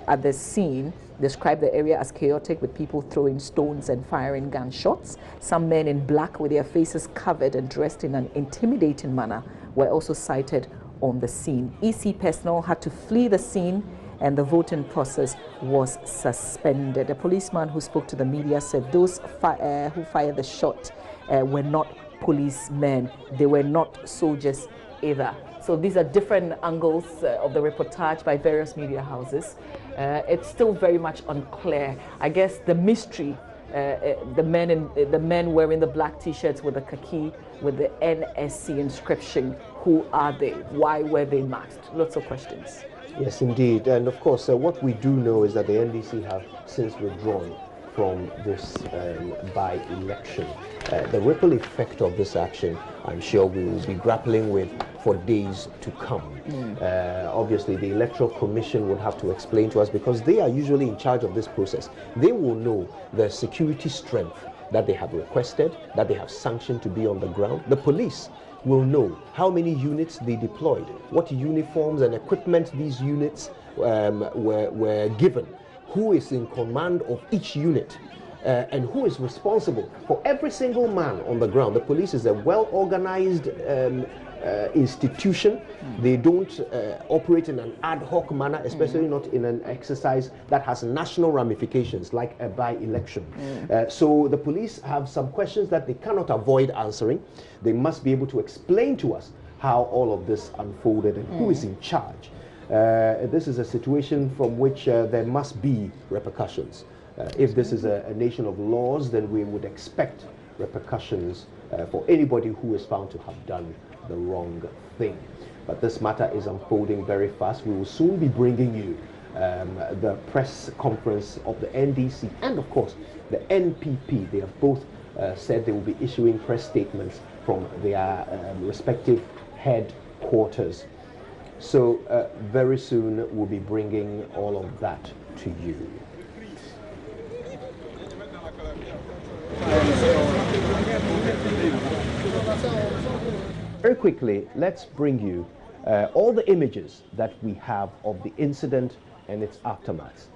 at the scene described the area as chaotic, with people throwing stones and firing gunshots. Some men in black with their faces covered and dressed in an intimidating manner were also sighted on the scene. EC personnel had to flee the scene and the voting process was suspended. A policeman who spoke to the media said those who fired the shot were not policemen. They were not soldiers either. So these are different angles of the reportage by various media houses. It's still very much unclear. I guess the mystery, the men wearing the black t-shirts with the khaki, with the NSC inscription, who are they? Why were they masked? Lots of questions. Yes, indeed. And of course, what we do know is that the NDC have since withdrawn from this by-election. The ripple effect of this action, I'm sure we will be grappling with for days to come. Obviously, the Electoral Commission would have to explain to us, because they are usually in charge of this process. They will know the security strength that they have requested, that they have sanctioned to be on the ground. The police will know how many units they deployed, what uniforms and equipment these units were given, who is in command of each unit, and who is responsible for every single man on the ground. The police is a well-organized institution. They don't operate in an ad hoc manner, especially not in an exercise that has national ramifications like a by-election. So the police have some questions that they cannot avoid answering. They must be able to explain to us how all of this unfolded and who is in charge. This is a situation from which there must be repercussions. If this is a nation of laws, then we would expect repercussions for anybody who is found to have done the wrong thing. But this matter is unfolding very fast. We will soon be bringing you the press conference of the NDC and, of course, the NPP. They have both said they will be issuing press statements from their respective headquarters. So very soon we'll be bringing all of that to you. Very quickly, let's bring you all the images that we have of the incident and its aftermath.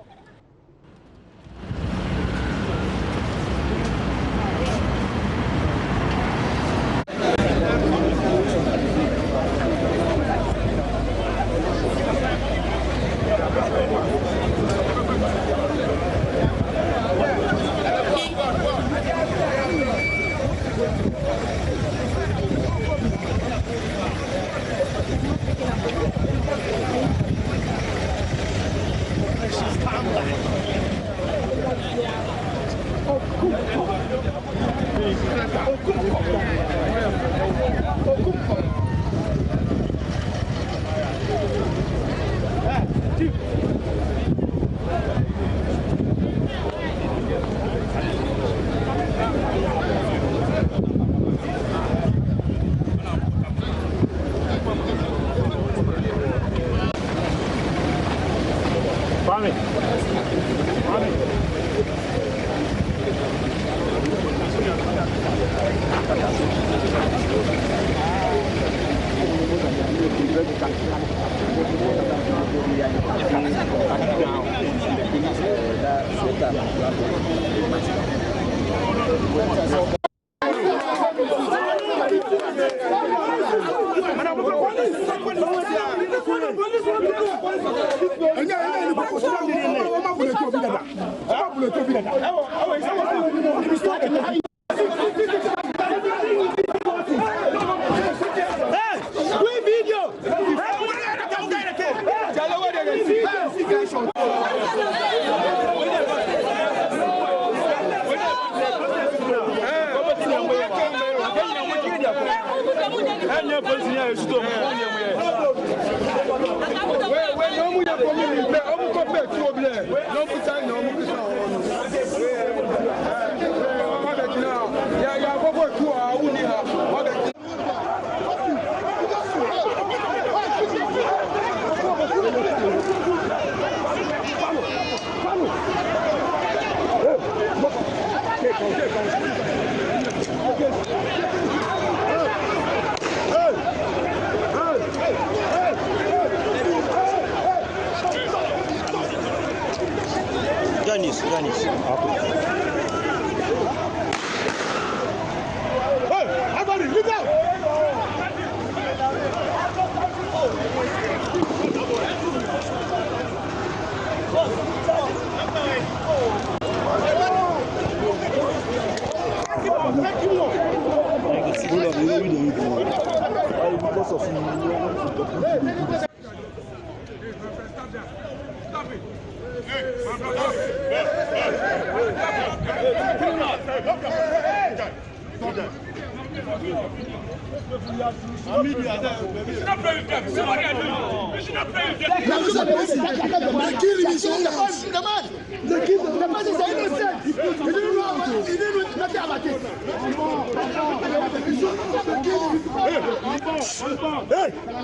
Ганис.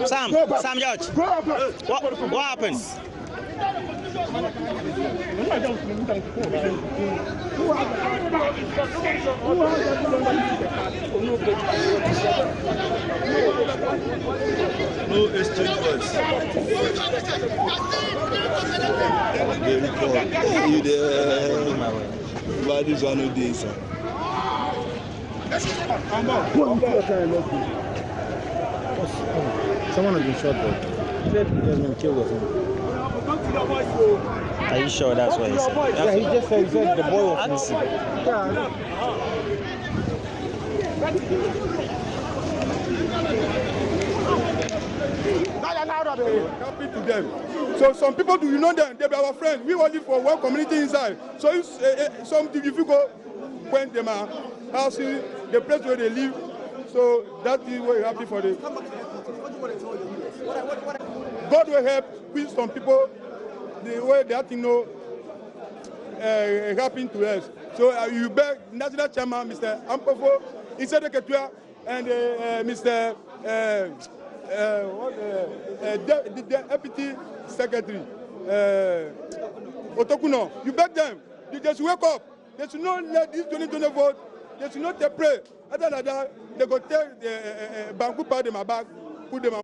Sam George, what happened? No exchange words. You there? This one no day, sir. Someone has been shot though. He said he has been killed or something. Are you sure that's what he said? Yeah, he just said the boy was missing. Yeah. Happy to them. So some people, do you know them? They be our friends. We only for one community inside. So if you go when them are housing the place where they live, so that is what happy for them. God will help with some people the way that happened to us. So you beg National Chairman, Mr. Ampofo, Isedeketua, and Mr. The Deputy Secretary, Otokuno. You beg them. They just wake up. They should not let this 2020 vote. They should not pray. Other than that, they go take the Banku part of my bag, put them.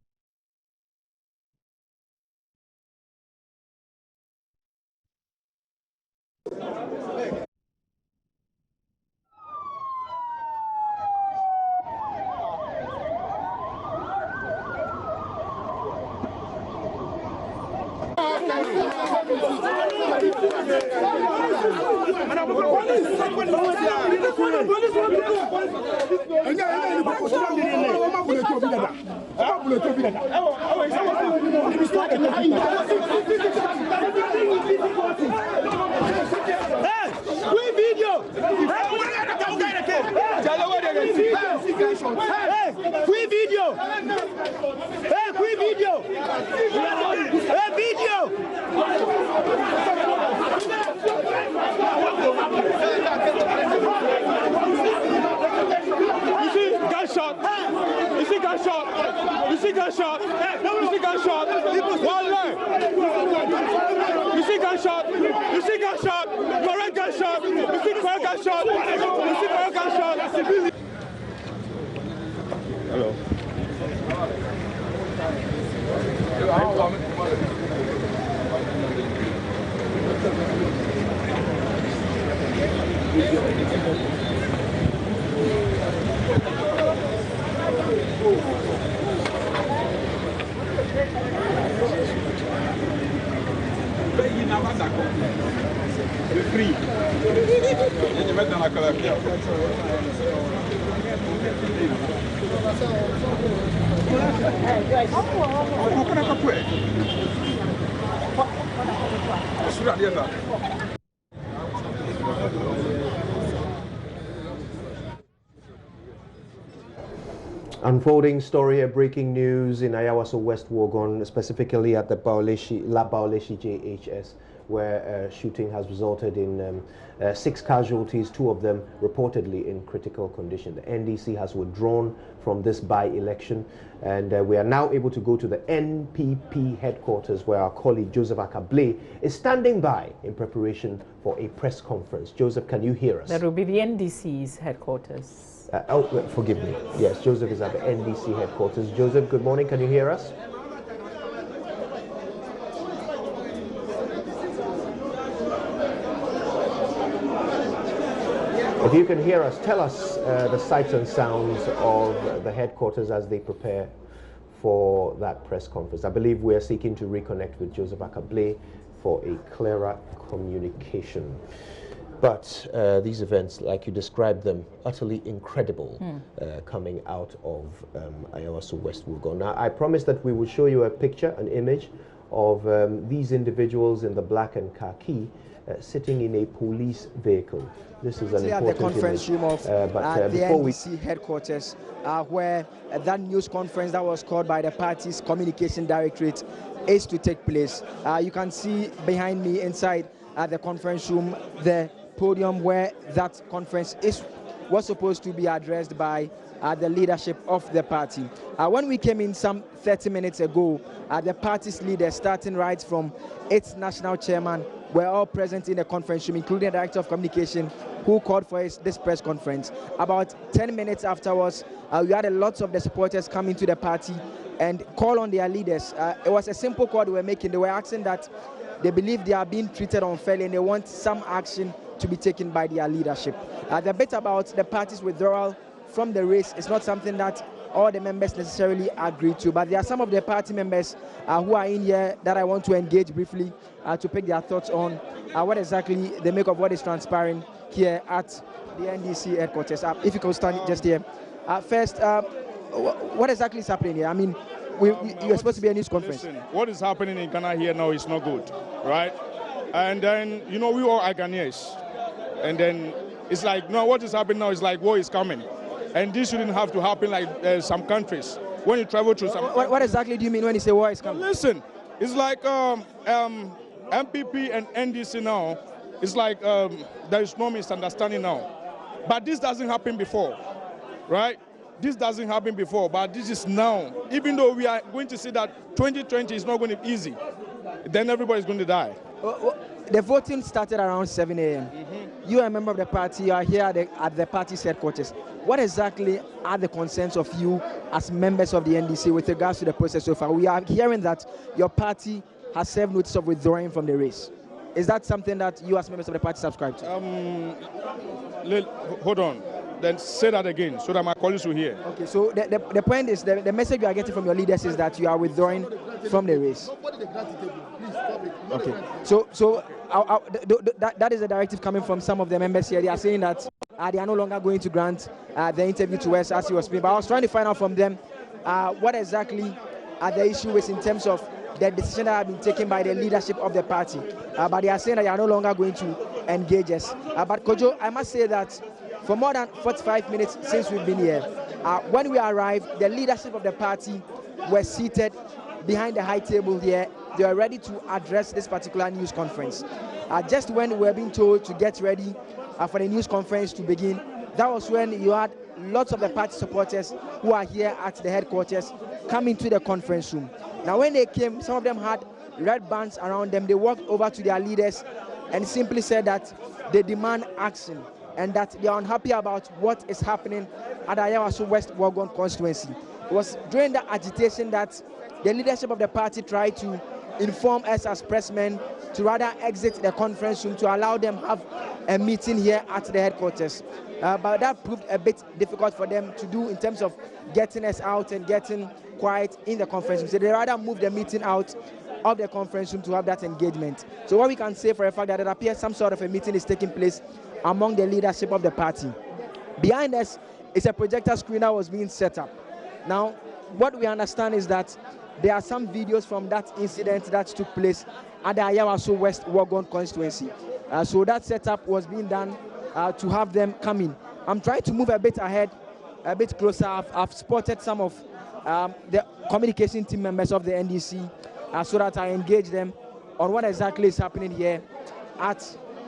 Unfolding story, breaking news in Ayawaso West Wuogon, specifically at the La Baoleshi JHS, where shooting has resulted in 6 casualties, 2 of them reportedly in critical condition. The NDC has withdrawn from this by-election, and we are now able to go to the NPP headquarters, where our colleague Joseph Akablé is standing by in preparation for a press conference. Joseph, can you hear us? That will be the NDC's headquarters. Forgive me. Yes, Joseph is at the NDC headquarters. Joseph, good morning. Can you hear us? If you can hear us, tell us the sights and sounds of the headquarters as they prepare for that press conference. I believe we are seeking to reconnect with Joseph Akablé for a clearer communication. But these events, like you described them, utterly incredible, coming out of Ayawaso West Wuogon. Now, I promised that we would show you a picture, an image of these individuals in the black and khaki sitting in a police vehicle. This is an important at the conference image. room of the NDC headquarters, where that news conference that was called by the party's communication directorate is to take place. You can see behind me inside the conference room the podium where that conference was supposed to be addressed by the leadership of the party. When we came in some 30 minutes ago, the party's leaders, starting right from its national chairman, were all present in the conference room, including the director of communication, who called for this press conference. About 10 minutes afterwards, we had a lot of the supporters coming to the party and call on their leaders. It was a simple call they were making. They were asking that they believe they are being treated unfairly and they want some action to be taken by their leadership. The bit about the party's withdrawal from the race is not something that all the members necessarily agree to, but there are some of the party members who are in here that I want to engage briefly to pick their thoughts on what exactly they make of what is transpiring here at the NDC headquarters. If you can stand just here. First, what exactly is happening here? I mean, you're supposed to be a news conference. Listen, what is happening in Ghana here now is not good, right? And then, you know, we all are Ghanaians. And then it's like, no, what is happening now is like war is coming. And this shouldn't have to happen like some countries. When you travel through some... What exactly do you mean when you say war is coming? Listen, it's like MPP and NDC now, it's like there is no misunderstanding now. But this doesn't happen before, right? This doesn't happen before, but this is now. Even though we are going to see that 2020 is not going to be easy, then everybody's going to die. The voting started around 7 a.m. You are a member of the party, you are here at the party's headquarters. What exactly are the concerns of you as members of the NDC with regards to the process so far? We are hearing that your party has served notice of withdrawing from the race. Is that something that you as members of the party subscribe to? Hold on. Then say that again so that my colleagues will hear. Okay, so the point is, the message you are getting from your leaders is that you are withdrawing from the race. Okay, so that is a directive coming from some of the members here. They are saying that they are no longer going to grant the interview to us as he was speaking. But I was trying to find out from them what exactly the issue is in terms of the decision that have been taken by the leadership of the party. But they are saying that they are no longer going to engage us. But Kojo, I must say that for more than 45 minutes since we've been here, when we arrived, the leadership of the party were seated behind the high table here. They were ready to address this particular news conference. Just when we were being told to get ready for the news conference to begin, that was when you had lots of the party supporters who are here at the headquarters coming to the conference room. Now when they came, some of them had red bands around them. They walked over to their leaders and simply said that they demand action and that they are unhappy about what is happening at the Ayawaso West Wuogon constituency. It was during the agitation that the leadership of the party tried to inform us as pressmen to rather exit the conference room to allow them have a meeting here at the headquarters. But that proved a bit difficult for them to do in terms of getting us out and getting quiet in the conference room. So they rather moved the meeting out of the conference room to have that engagement. So what we can say for a fact that it appears some sort of a meeting is taking place among the leadership of the party. Behind us is a projector screen that was being set up. Now, what we understand is that there are some videos from that incident that took place at the Ayawaso West Wuogon constituency. So that setup was being done to have them come in. I'm trying to move a bit ahead a bit closer, I've spotted some of the communication team members of the NDC so that I engage them on what exactly is happening here at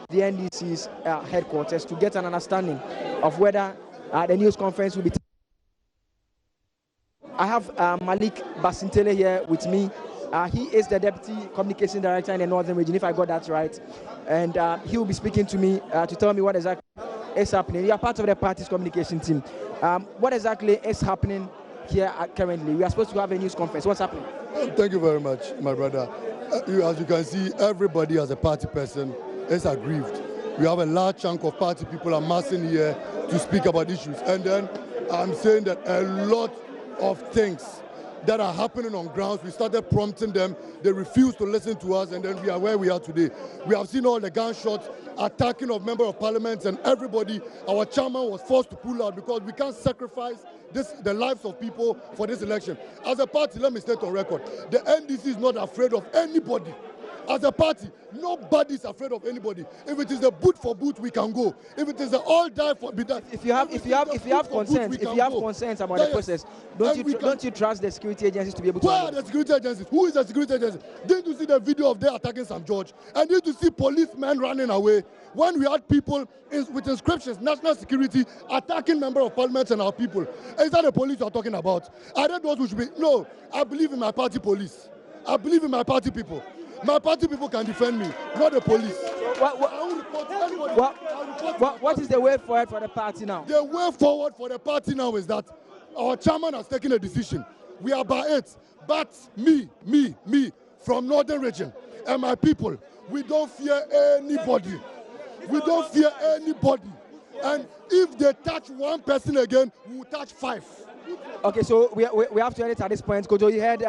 the NDC's headquarters to get an understanding of whether the news conference will be. I have Malik Basintele here with me. He is the Deputy Communication Director in the Northern Region, if I got that right. And he will be speaking to me to tell me what exactly is happening. You are part of the party's communication team. What exactly is happening here currently? We are supposed to have a news conference. What's happening? Thank you very much, my brother. As you can see, everybody as a party person is aggrieved. We have a large chunk of party people amassing here to speak about issues. And then I'm saying that a lot of things that are happening on grounds, we started prompting them, they refuse to listen to us, and then we are where we are today. We have seen all the gunshots, attacking of member of parliament and everybody. Our chairman was forced to pull out because we can't sacrifice the lives of people for this election. As a party, let me state on record, the NDC is not afraid of anybody. As a party, nobody is afraid of anybody. If it is a boot for boot, we can go. If it is an all die for be done. If you have concerns about the process, don't you trust the security agencies to be able to? Where are the security agencies? Who is the security agency? Didn't you see the video of them attacking St. George? And didn't you see policemen running away? When we had people with inscriptions, national security, attacking member of parliament and our people. Is that the police you are talking about? Are they those who should be? No, I believe in my party police. I believe in my party people. My party people can defend me, not the police. What is the way forward for the party now? The way forward for the party now is that our chairman has taken a decision. We are by it. But me, from Northern Region, and my people, we don't fear anybody. We don't fear anybody. And if they touch one person again, we will touch 5. Okay, so we have to end it at this point. Kojo, you heard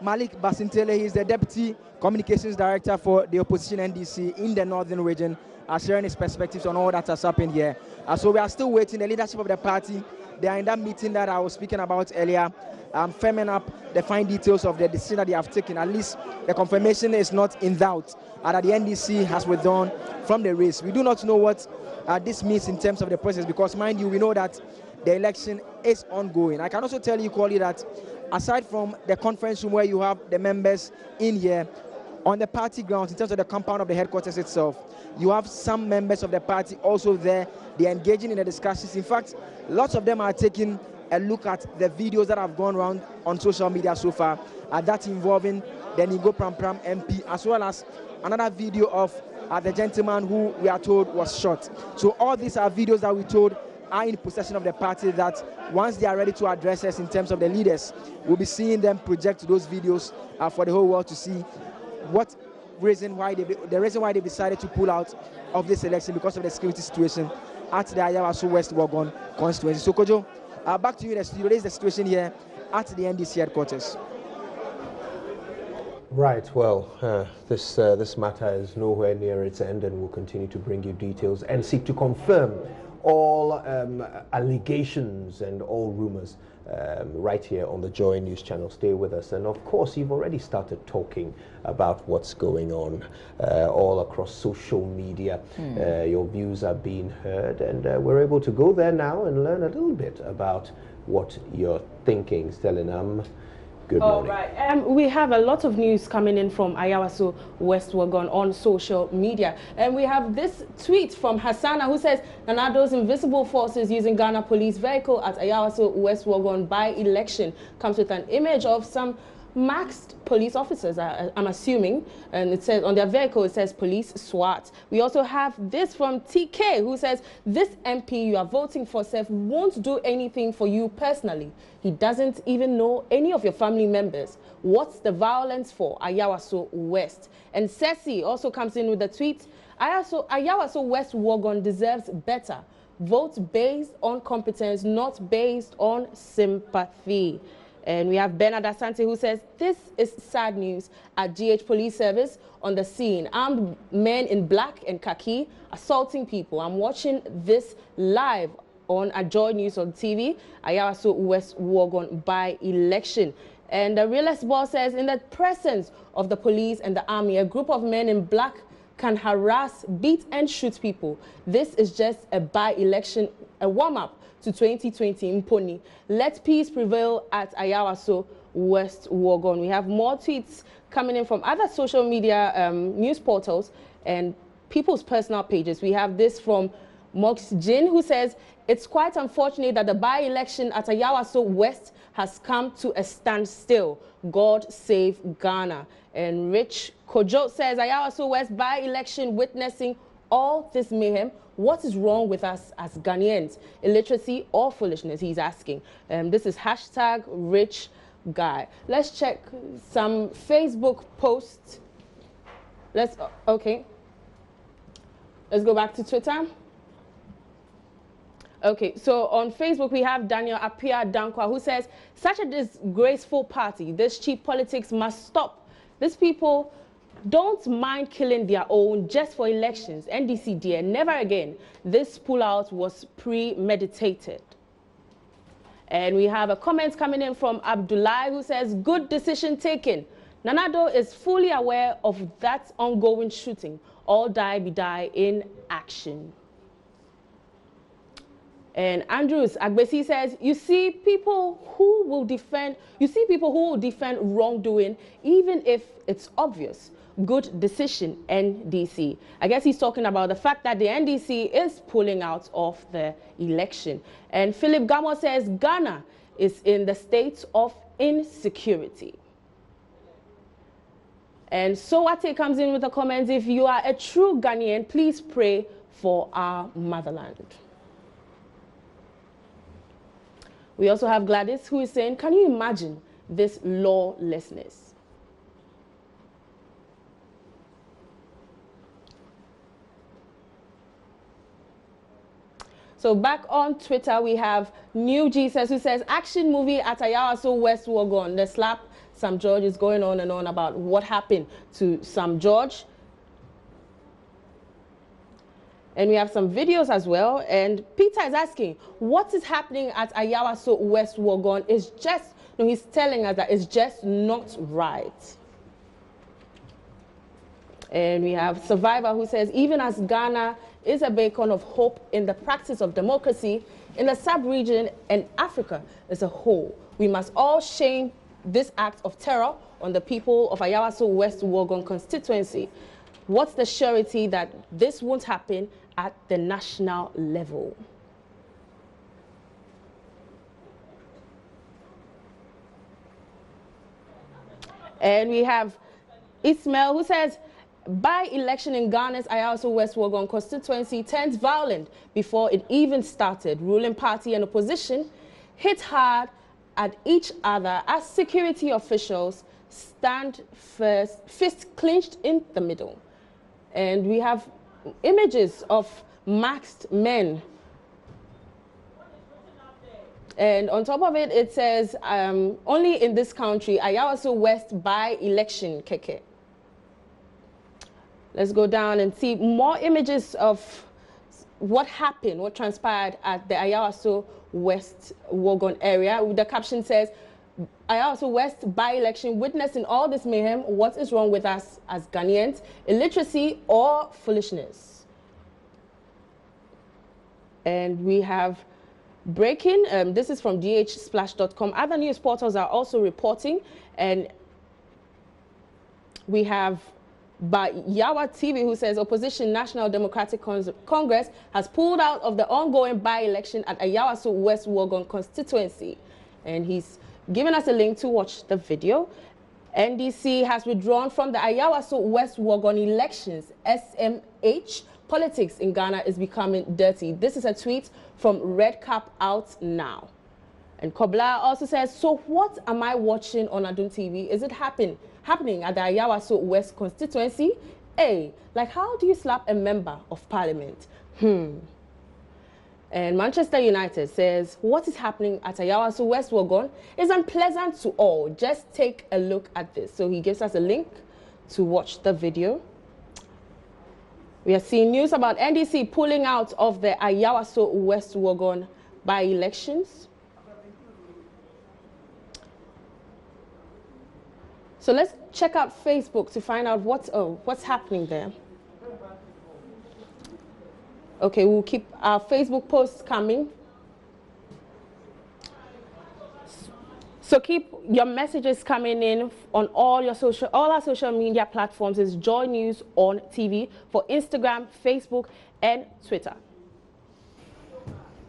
Malik Basintele. He is the Deputy Communications Director for the opposition NDC in the Northern Region, sharing his perspectives on all that has happened here. So we are still waiting. The leadership of the party, they are in that meeting that I was speaking about earlier, firming up the fine details of the decision that they have taken. At least the confirmation is not in doubt that the NDC has withdrawn from the race. We do not know what this means in terms of the process because, mind you, we know that the election is ongoing. I can also tell you, Kwali, that aside from the conference room where you have the members in here, on the party grounds, in terms of the compound of the headquarters itself, you have some members of the party also there. They're engaging in the discussions. In fact, lots of them are taking a look at the videos that have gone around on social media so far, that involving the Nigo Pram Pram MP, as well as another video of the gentleman who we are told was shot. So all these are videos that we told are in possession of the party, that once they are ready to address us in terms of the leaders, we'll be seeing them project those videos for the whole world to see what reason why they decided to pull out of this election because of the security situation at the Ayawaso West Wuogon constituency. So Kojo, back to you in the studio. This is the situation here at the NDC headquarters. Right, well, this matter is nowhere near its end, and we'll continue to bring you details and seek to confirm all allegations and all rumors right here on the Joy News channel. Stay with us. And of course, you've already started talking about what's going on all across social media. Your views are being heard, and we're able to go there now and learn a little bit about what you're thinking. Stelinam, good morning. All right. We have a lot of news coming in from Ayawaso West Wuogon on social media. And we have this tweet from Hassana who says, Nanado's invisible forces using Ghana police vehicle at Ayawaso West Wuogon by-election comes with an image of some masked police officers, I'm assuming, and it says on their vehicle, it says police SWAT. We also have this from TK who says, this MP you are voting for, Seth, won't do anything for you personally. He doesn't even know any of your family members. What's the violence for? Ayawaso West. And Ceci also comes in with a tweet, Ayawaso West Wuogon deserves better. Vote based on competence, not based on sympathy. And we have Bernard Asante who says, this is sad news at GH Police Service on the scene. Armed men in black and khaki assaulting people. I'm watching this live on Joy News on TV, Ayawaso West Wuogon by-election. And the realist boss says, in the presence of the police and the army, a group of men in black can harass, beat and shoot people. This is just a by-election, a warm-up to 2020 in Pony. Let peace prevail at Ayawaso West Wuogon. We have more tweets coming in from other social media news portals and people's personal pages. We have this from Mox Jin, who says, it's quite unfortunate that the by-election at Ayawaso West has come to a standstill. God save Ghana. And Rich Kojo says, Ayawaso West by-election witnessing all this mayhem. What is wrong with us as Ghanaians? Illiteracy or foolishness, he's asking. This is hashtag Rich Guy. Let's check some Facebook posts. Okay. Let's go back to Twitter. Okay, so on Facebook, we have Daniel Apia Dankwa, who says, such a disgraceful party. This cheap politics must stop. These people don't mind killing their own just for elections. NDC, dear, never again. This pullout was premeditated. And we have a comment coming in from Abdullah, who says, good decision taken. Nanado is fully aware of that ongoing shooting. All die be die in action. And Andrews Agbesi says, you see people who will defend wrongdoing, even if it's obvious. Good decision, NDC. I guess he's talking about the fact that the NDC is pulling out of the election. And Philip Gamo says, Ghana is in the state of insecurity. And Sowate comes in with a comment, if you are a true Ghanaian, please pray for our motherland. We also have Gladys, who is saying, can you imagine this lawlessness? So back on Twitter, we have New Jesus, who says, action movie at Ayawaso West Wuogon. The slap Sam George is going on and on about what happened to Sam George. And we have some videos as well. And Peter is asking, what is happening at Ayawaso West Wuogon is just, no, he's telling us that it's just not right. And we have Survivor, who says, even as Ghana is a beacon of hope in the practice of democracy in the sub-region and Africa as a whole, we must all shame this act of terror on the people of Ayawaso West Wuogon constituency. What's the surety that this won't happen at the national level? And we have Ismail, who says, by-election in Ghana's Ayawaso West Wuogon constituency turns violent before it even started. Ruling party and opposition hit hard at each other as security officials stand fist clenched in the middle. And we have images of masked men. And on top of it, it says, only in this country, Ayawaso West by-election keke. Let's go down and see more images of what happened, what transpired at the Ayawaso West Wuogon area. The caption says, Ayawaso West by-election, witnessing all this mayhem, what is wrong with us as Ghanaians? Illiteracy or foolishness? And we have breaking, this is from dhsplash.com. Other news portals are also reporting, and we have Yawa TV, who says opposition National Democratic Congress has pulled out of the ongoing by-election at Ayawaso West Wuogon constituency. And he's given us a link to watch the video. NDC has withdrawn from the Ayawaso West Wuogon elections. SMH, politics in Ghana is becoming dirty. This is a tweet from Red Cap Out Now. And Kobla also says, so what am I watching on Adum TV? Is it happening at the Ayawaso West constituency? Like how do you slap a member of parliament? And Manchester United says, what is happening at Ayawaso West Wuogon is unpleasant to all. Just take a look at this. So he gives us a link to watch the video. We are seeing news about NDC pulling out of the Ayawaso West Wuogon by-elections. So let's check out Facebook to find out what's happening there. Okay, we'll keep our Facebook posts coming. So keep your messages coming in on all our social media platforms. Is Joy News on TV for Instagram, Facebook, and Twitter.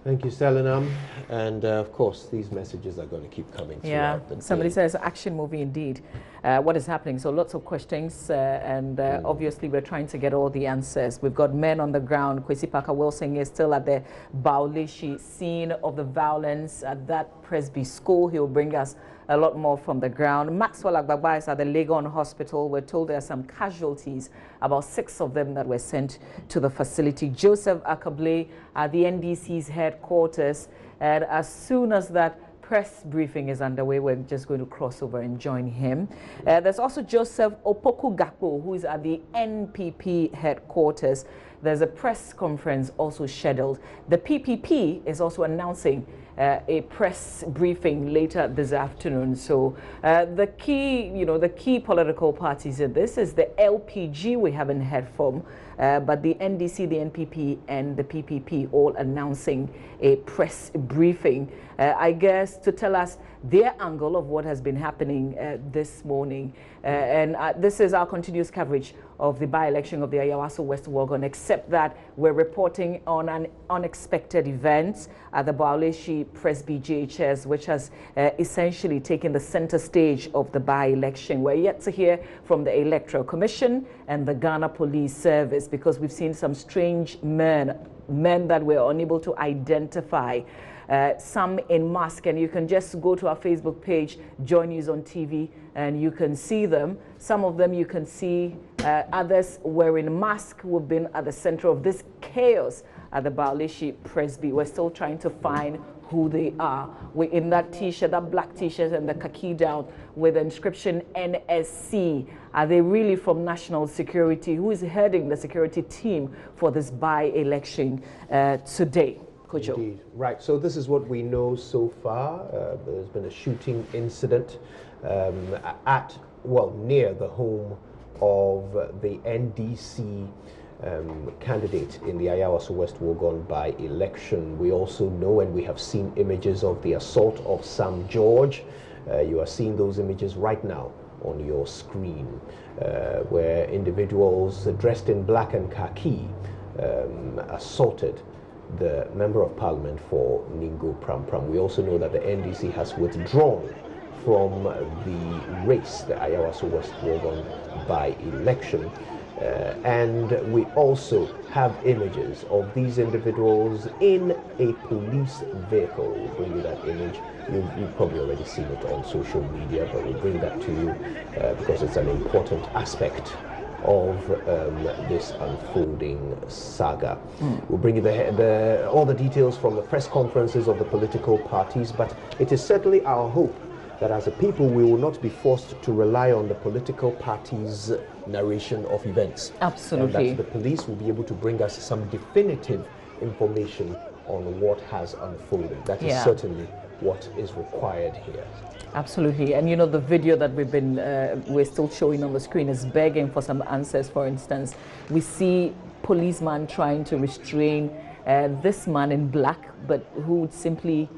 Thank you, Selenam. And of course, these messages are going to keep coming throughout the day. Somebody says action movie indeed. What is happening? So lots of questions, and obviously we're trying to get all the answers. We've got men on the ground. Kwesi Parker Wilson is still at the Baulishi scene of the violence at that Presby school. He'll bring us a lot more from the ground. Maxwell Agbagba is at the Legon Hospital. We're told there are some casualties, about 6 of them that were sent to the facility. Joseph Akable at the NDC's headquarters. And as soon as that press briefing is underway, we're just going to cross over and join him. There's also Joseph Opoku Gakpo, who is at the NPP headquarters. There's a press conference also scheduled. The PPP is also announcing a press briefing later this afternoon. So the key political parties in this is the LPG we haven't heard from, but the NDC, the NPP, and the PPP all announcing a press briefing, I guess, to tell us their angle of what has been happening this morning. And this is our continuous coverage of the by-election of the Ayawaso West Wuogon, except that we're reporting on an unexpected event at the Baulishi Presby JHS, which has essentially taken the center stage of the by-election. We're yet to hear from the Electoral Commission and the Ghana Police Service, because we've seen some strange men that were unable to identify. Some in mask, and you can just go to our Facebook page, Joy News on TV, and you can see them. Some of them you can see, others wearing masks who have been at the center of this chaos at the Baulishi Presby. We're still trying to find who they are. We're in that t-shirt, that black t-shirt and the khaki down with the inscription NSC. Are they really from National Security? Who is heading the security team for this by-election today? Indeed. Right, so this is what we know so far. There's been a shooting incident near the home of the NDC candidate in the Ayawaso West Wuogon By-Election. We also know, and we have seen images of the assault of Sam George. You are seeing those images right now on your screen, where individuals dressed in black and khaki assaulted the Member of Parliament for Ningo Pram Pram. We also know that the NDC has withdrawn from the race, the Ayawaso West Wuogon By-Election. And we also have images of these individuals in a police vehicle. We'll bring you that image. You've probably already seen it on social media, but we'll bring that to you because it's an important aspect of this unfolding saga. We'll bring you all the details from the press conferences of the political parties, but it is certainly our hope that as a people we will not be forced to rely on the political parties' narration of events. Absolutely. And that the police will be able to bring us some definitive information on what has unfolded. That is certainly what is required here. Absolutely. And you know, the video that we're still showing on the screen is begging for some answers. For instance, we see policeman trying to restrain this man in black, but who is simply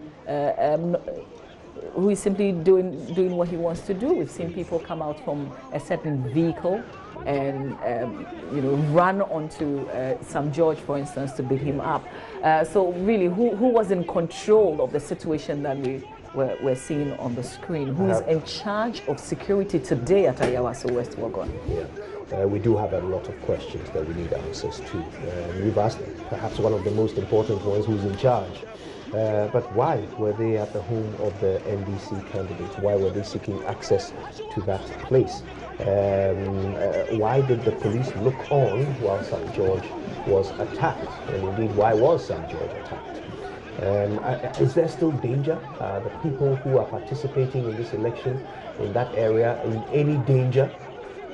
doing what he wants to do. We've seen people come out from a certain vehicle and run onto Sam George, for instance, to beat him up. So really, who was in control of the situation that we're seeing on the screen? Who is in charge of security today at Ayawaso West Wuogon? We do have a lot of questions that we need answers to. We've asked perhaps one of the most important ones, who's in charge. But why were they at the home of the NDC candidate? Why were they seeking access to that place? Why did the police look on while Sam George was attacked? And indeed, why was Sam George attacked? Is there still danger? The people who are participating in this election in that area in any danger?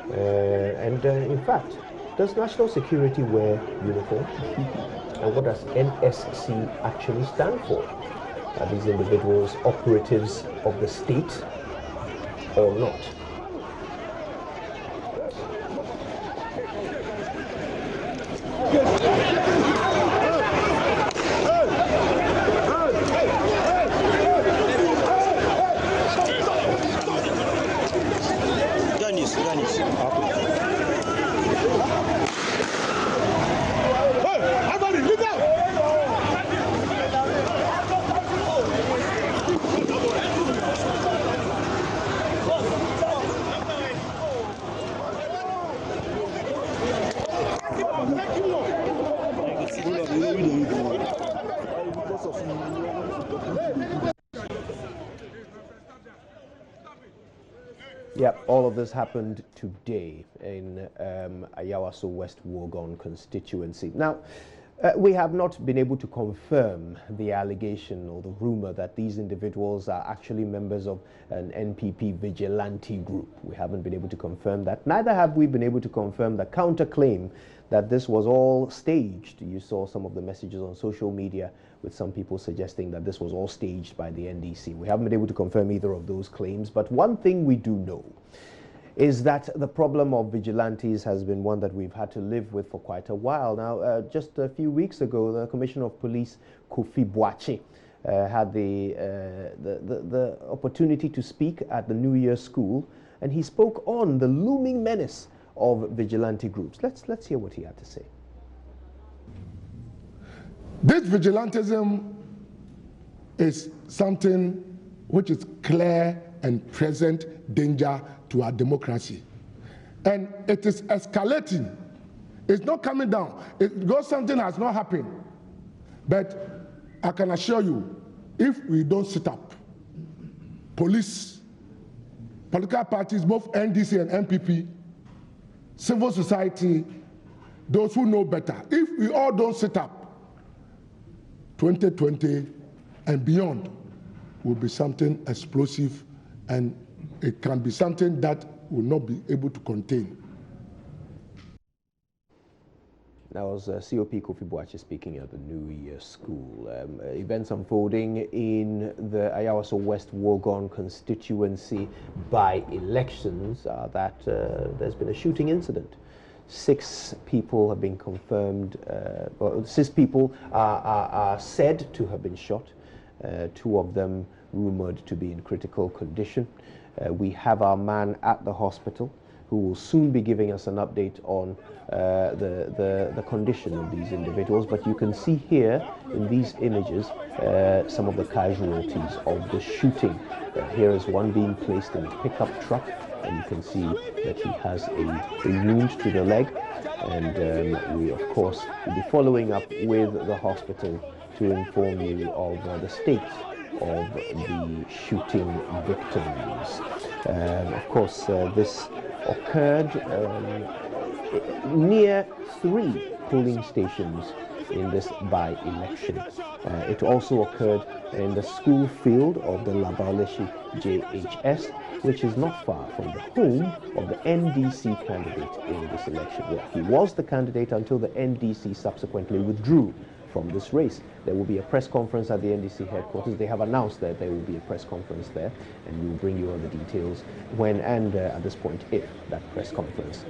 In fact, does national security wear uniform? And what does NSC actually stand for? Are these individuals operatives of the state or not? Yep, all of this happened today in Ayawaso West Wuogon constituency. Now, we have not been able to confirm the allegation or the rumor that these individuals are actually members of an NPP vigilante group. We haven't been able to confirm that. Neither have we been able to confirm the counterclaim that this was all staged. You saw some of the messages on social media with some people suggesting that this was all staged by the NDC. We haven't been able to confirm either of those claims, but one thing we do know is that the problem of vigilantes has been one that we've had to live with for quite a while now. Just a few weeks ago, the Commissioner of Police, Kofi Boakye, had the opportunity to speak at the New Year school, and he spoke on the looming menace of vigilante groups. Let's hear what he had to say. This vigilantism is something which is clear and present danger to our democracy. And it is escalating. It's not coming down. Because something has not happened. But I can assure you, if we don't sit up, police, political parties, both NDC and NPP, civil society, those who know better, if we all don't sit up, 2020 and beyond will be something explosive, and it can be something that will not be able to contain. That was COP Kofi Boakye speaking at the New Year school. Events unfolding in the Ayawaso West Wuogon constituency by-elections are that there's been a shooting incident. 6 people have been confirmed, 6 people are said to have been shot, 2 of them rumored to be in critical condition. We have our man at the hospital who will soon be giving us an update on the condition of these individuals. But you can see here in these images some of the casualties of the shooting. Here is one being placed in a pickup truck, and you can see that he has a wound to the leg. And we, of course, will be following up with the hospital to inform you of the state of the shooting victims. Of course, this occurred near 3 polling stations in this by-election. It also occurred in the school field of the Labaoleshi JHS, which is not far from the home of the NDC candidate in this election. Well, he was the candidate until the NDC subsequently withdrew from this race. There will be a press conference at the NDC headquarters. They have announced that there will be a press conference there, and we will bring you all the details when and at this point if that press conference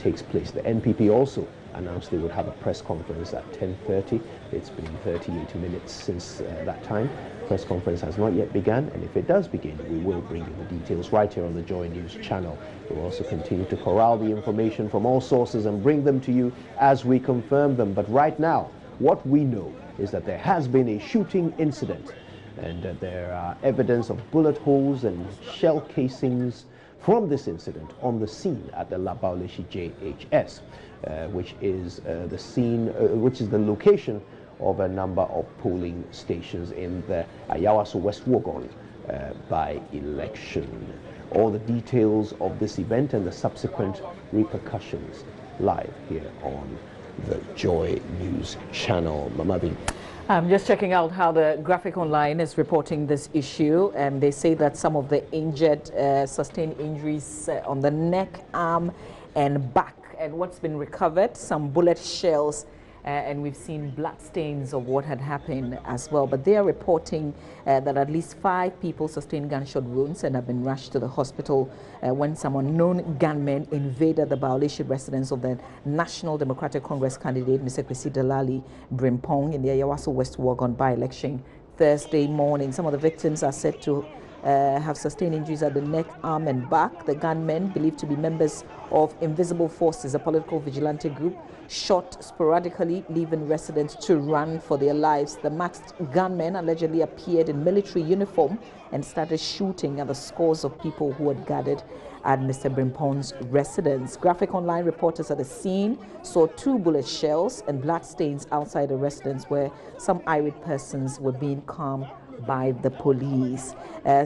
takes place. The NPP also announced they would have a press conference at 10:30. It's been 38 minutes since that time. Press conference has not yet begun, and if it does begin, we will bring you the details right here on the Joy News channel. We'll also continue to corral the information from all sources and bring them to you as we confirm them. But right now, what we know is that there has been a shooting incident, and there are evidence of bullet holes and shell casings from this incident on the scene at the Labaoleshi JHS, which is the scene, which is the location of a number of polling stations in the Ayawaso West Wuogon by-election. All the details of this event and the subsequent repercussions live here on the Joy News channel. Mamabi. I'm just checking out how the Graphic Online is reporting this issue, and they say that some of the injured sustained injuries on the neck, arm, and back. And what's been recovered, some bullet shells, and we've seen blood stains of what had happened as well. But they are reporting that at least 5 people sustained gunshot wounds and have been rushed to the hospital when some unknown gunmen invaded the Baoleshi residence of the National Democratic Congress candidate, Mr. Kwesi Delali Brimpong, in the Ayawaso West Wuogon by-election Thursday morning. Some of the victims are said to have sustained injuries at the neck, arm, and back. The gunmen, believed to be members of Invisible Forces, a political vigilante group, shot sporadically, leaving residents to run for their lives. The masked gunmen allegedly appeared in military uniform and started shooting at the scores of people who had gathered at Mr. Brimpong's residence. Graphic Online reporters at the scene saw 2 bullet shells and blood stains outside the residence where some irate persons were being calmed by the police.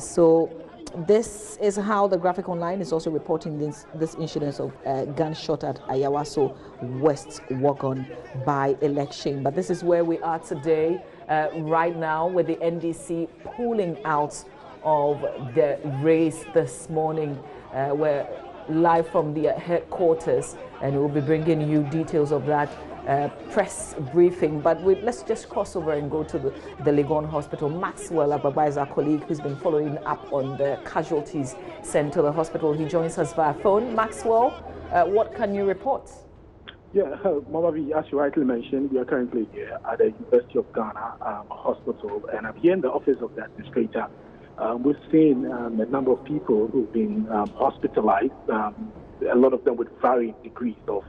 So This is how the Graphic Online is also reporting this incident of gunshot at Ayawaso West Wuogon By-Election. But this is where we are today, right now, with the NDC pulling out of the race this morning. We're live from the headquarters, and we'll be bringing you details of that press briefing. But let's just cross over and go to the Legon Hospital. Maxwell Ababa is our colleague who's been following up on the casualties sent to the hospital. He joins us via phone. Maxwell, what can you report? Yeah, Mamavi, as you rightly mentioned, we are currently here at the University of Ghana Hospital, and I'm here in the office of the administrator. We've seen a number of people who've been hospitalized, a lot of them with varying degrees of,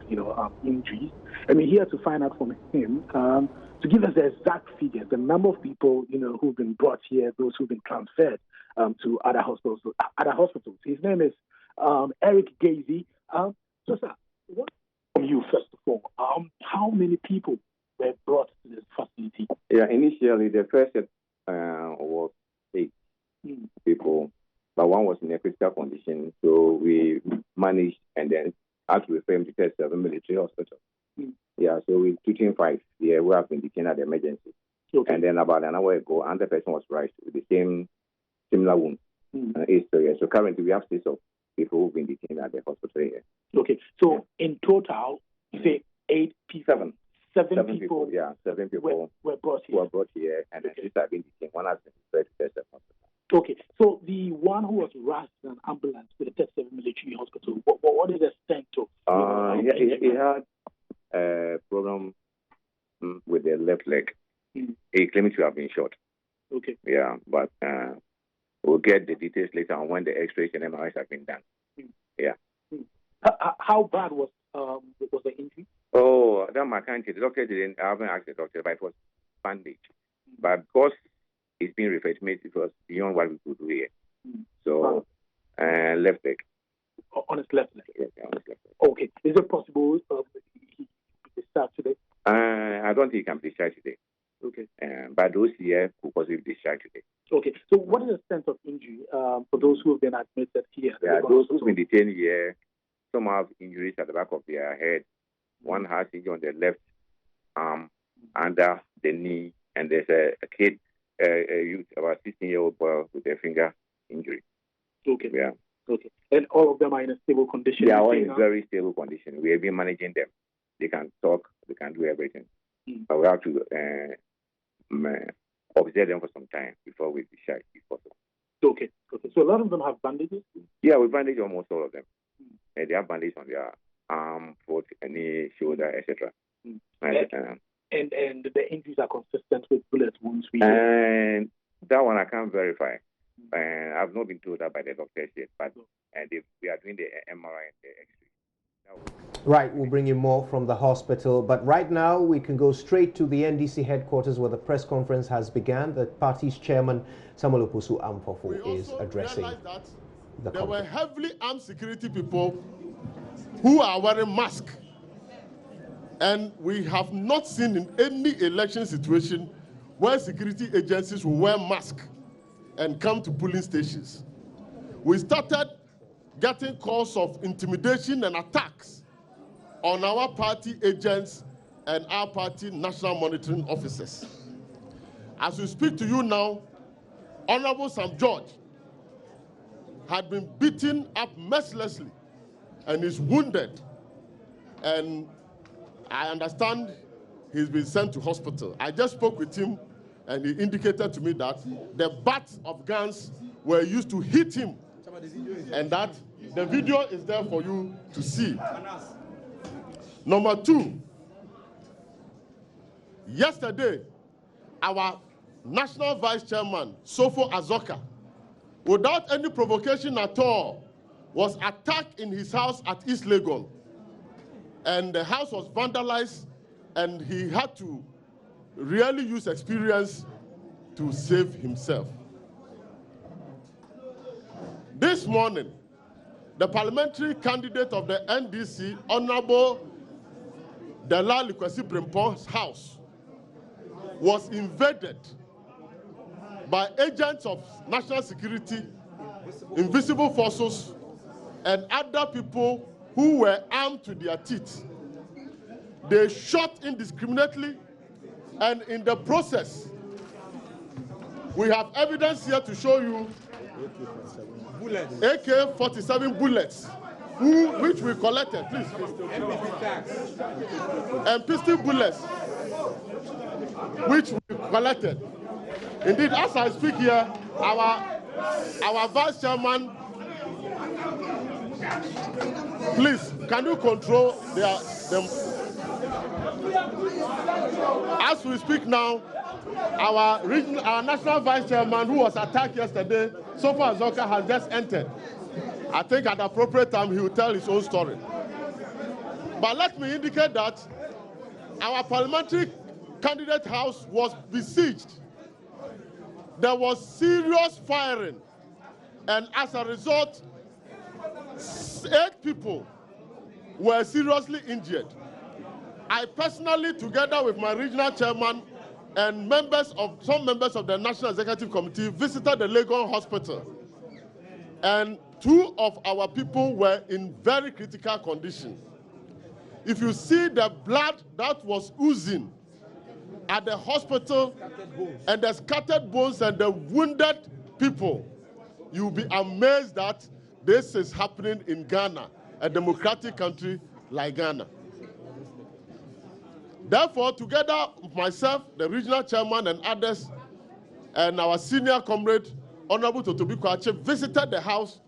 injuries. And we're here to find out from him to give us the exact figures, the number of people, who've been brought here, those who've been transferred to other hospitals. His name is Eric Gazy. So, sir, what from you first of all? How many people were brought to this facility? Yeah, initially the first was 8 people, but one was in a critical condition, so we managed and then had to refer him to Test 7 military hospital. Yeah, so we're treating 5 here who have been detained at the emergency. Okay. And then about an hour ago, another person was rushed with the similar wound. So currently we have 6 of people who've been detained at the hospital here. Okay, so in total, you say 8 people. 7 people. Yeah, 7 people were brought here. And then 6 have been detained. One has been referred to Test 7 hospital. Okay, so the one who was rushed in an ambulance to the Test 7 military hospital, what is the extent of? He had a problem with the left leg. He claimed to have been shot. Okay. Yeah, but we'll get the details later on when the X-rays and MRIs have been done. Yeah. How bad was the injury? Oh, that my country. The doctor didn't. I haven't asked the doctor, but it was bandage. But because it's been referred to me, it was beyond what we could do here. So, left leg. On his left leg? Yeah, on his left leg. Okay. Is it possible he discharged today? I don't think he can be discharged today. Okay. But those here could possibly be discharged today. Okay. So what is the extent of injury for those who have been admitted here? Yeah, those who have been detained here, some have injuries at the back of their head. One has injury on the left arm, under the knee, and there's a kid, a youth, about 16-year-old boy with a finger injury. Okay. Yeah. Okay. And all of them are in a stable condition? They are all in very stable condition. We have been managing them. They can talk, they can do everything. But we have to observe them for some time before we discharge, if possible. Okay. Okay. So a lot of them have bandages? Yeah, we bandage almost all of them. They have bandages on their arm, foot, knee, shoulder, etc. And the injuries are consistent with bullet wounds? And that one I can't verify. And I've not been told that by the doctors yet, but we are doing the MRI and the X-ray. Right, we'll bring you more from the hospital, but right now we can go straight to the NDC headquarters where the press conference has begun. The party's chairman, Samuel Oposu Amfofo, is addressing the conference. There were heavily armed security people who are wearing masks. And we have not seen in any election situation where security agencies will wear masks and come to polling stations. We started getting calls of intimidation and attacks on our party agents and our party national monitoring officers. As we speak to you now, Honorable Sam George had been beaten up mercilessly and is wounded, and I understand he's been sent to hospital. I just spoke with him, and he indicated to me that the butts of guns were used to hit him, and that the video is there for you to see. Number 2, yesterday, our National Vice Chairman, Sofo Azoka, without any provocation at all, was attacked in his house at East Legon. And the house was vandalized, and he had to really use experience to save himself. This morning, the parliamentary candidate of the NDC, Honorable Delali Kwesi Primpon's house, was invaded by agents of national security invisible forces, and other people who were armed to their teeth. They shot indiscriminately, and in the process, we have evidence here to show you AK-47 bullets, which we collected, please. And pistol bullets, which we collected. Indeed, as I speak here, our vice chairman, please, can you control them? As we speak now, our national vice chairman, who was attacked yesterday, Sofa Azoka, has just entered. I think at the appropriate time he will tell his own story. But let me indicate that our parliamentary candidate house was besieged. There was serious firing, and as a result, 8 people were seriously injured. I personally, together with my regional chairman and some members of the National Executive Committee, visited the Legon Hospital, and 2 of our people were in very critical condition. If you see the blood that was oozing at the hospital and the scattered bones and the wounded people, you'll be amazed that this is happening in Ghana, a democratic country like Ghana. Therefore, together with myself, the regional chairman and others, and our senior comrade, Honorable Totobi Kwache, visited the house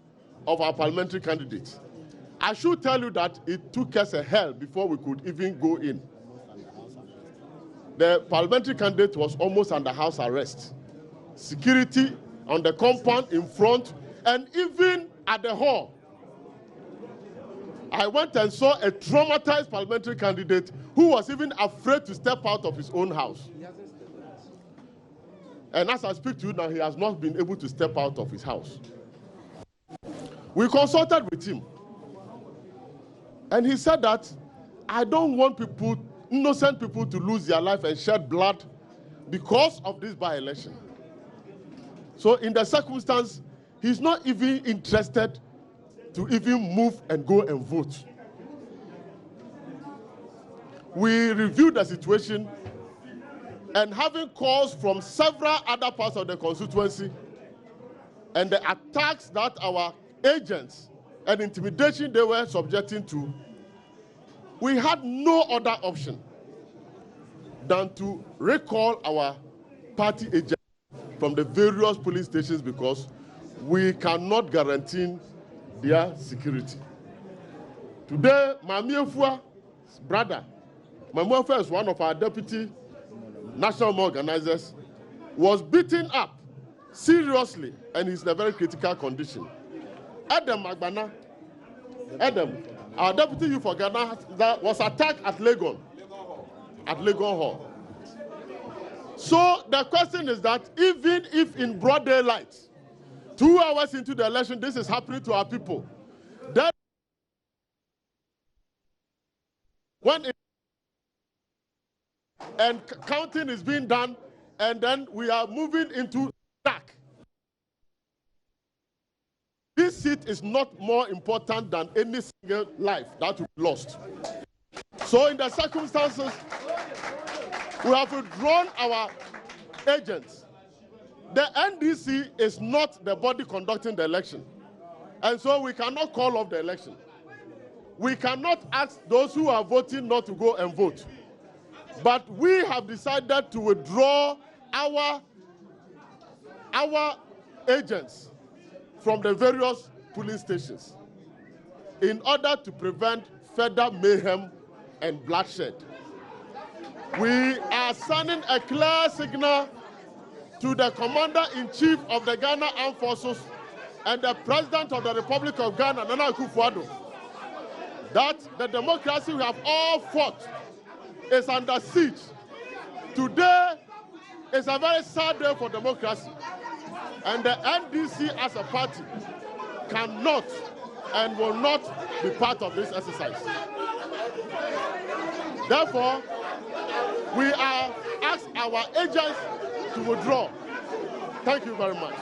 of our parliamentary candidates. I should tell you that it took us a hell before we could even go in. The parliamentary candidate was almost under house arrest. Security on the compound in front, and even at the hall. I went and saw a traumatized parliamentary candidate who was even afraid to step out of his own house. And as I speak to you now, he has not been able to step out of his house. We consulted with him, and he said that, I don't want innocent people to lose their life and shed blood because of this by-election. So in the circumstance, he's not even interested to even move and go and vote. We reviewed the situation, and having calls from several other parts of the constituency and the attacks that our agents and intimidation they were subjecting to, we had no other option than to recall our party agents from the various police stations because we cannot guarantee their security. Today, Mamiefua, brother, Mamiefua is one of our deputy national organizers, was beaten up seriously and he's in a very critical condition. Adam Agbana, our deputy youth for Ghana, that was attacked at Legon Hall. So the question is that even if in broad daylight, 2 hours into the election, this is happening to our people, then when and counting is being done, and then we are moving into dark. This seat is not more important than any single life that we lost. So in the circumstances, we have withdrawn our agents. The NDC is not the body conducting the election, and so we cannot call off the election. We cannot ask those who are voting not to go and vote. But we have decided to withdraw our agents from the various police stations in order to prevent further mayhem and bloodshed. We are sending a clear signal to the Commander-in-Chief of the Ghana Armed Forces and the President of the Republic of Ghana, Nana Akufo-Addo, that the democracy we have all fought is under siege. Today is a very sad day for democracy, and the NDC as a party cannot and will not be part of this exercise. Therefore, we are asking our agents to withdraw. Thank you very much.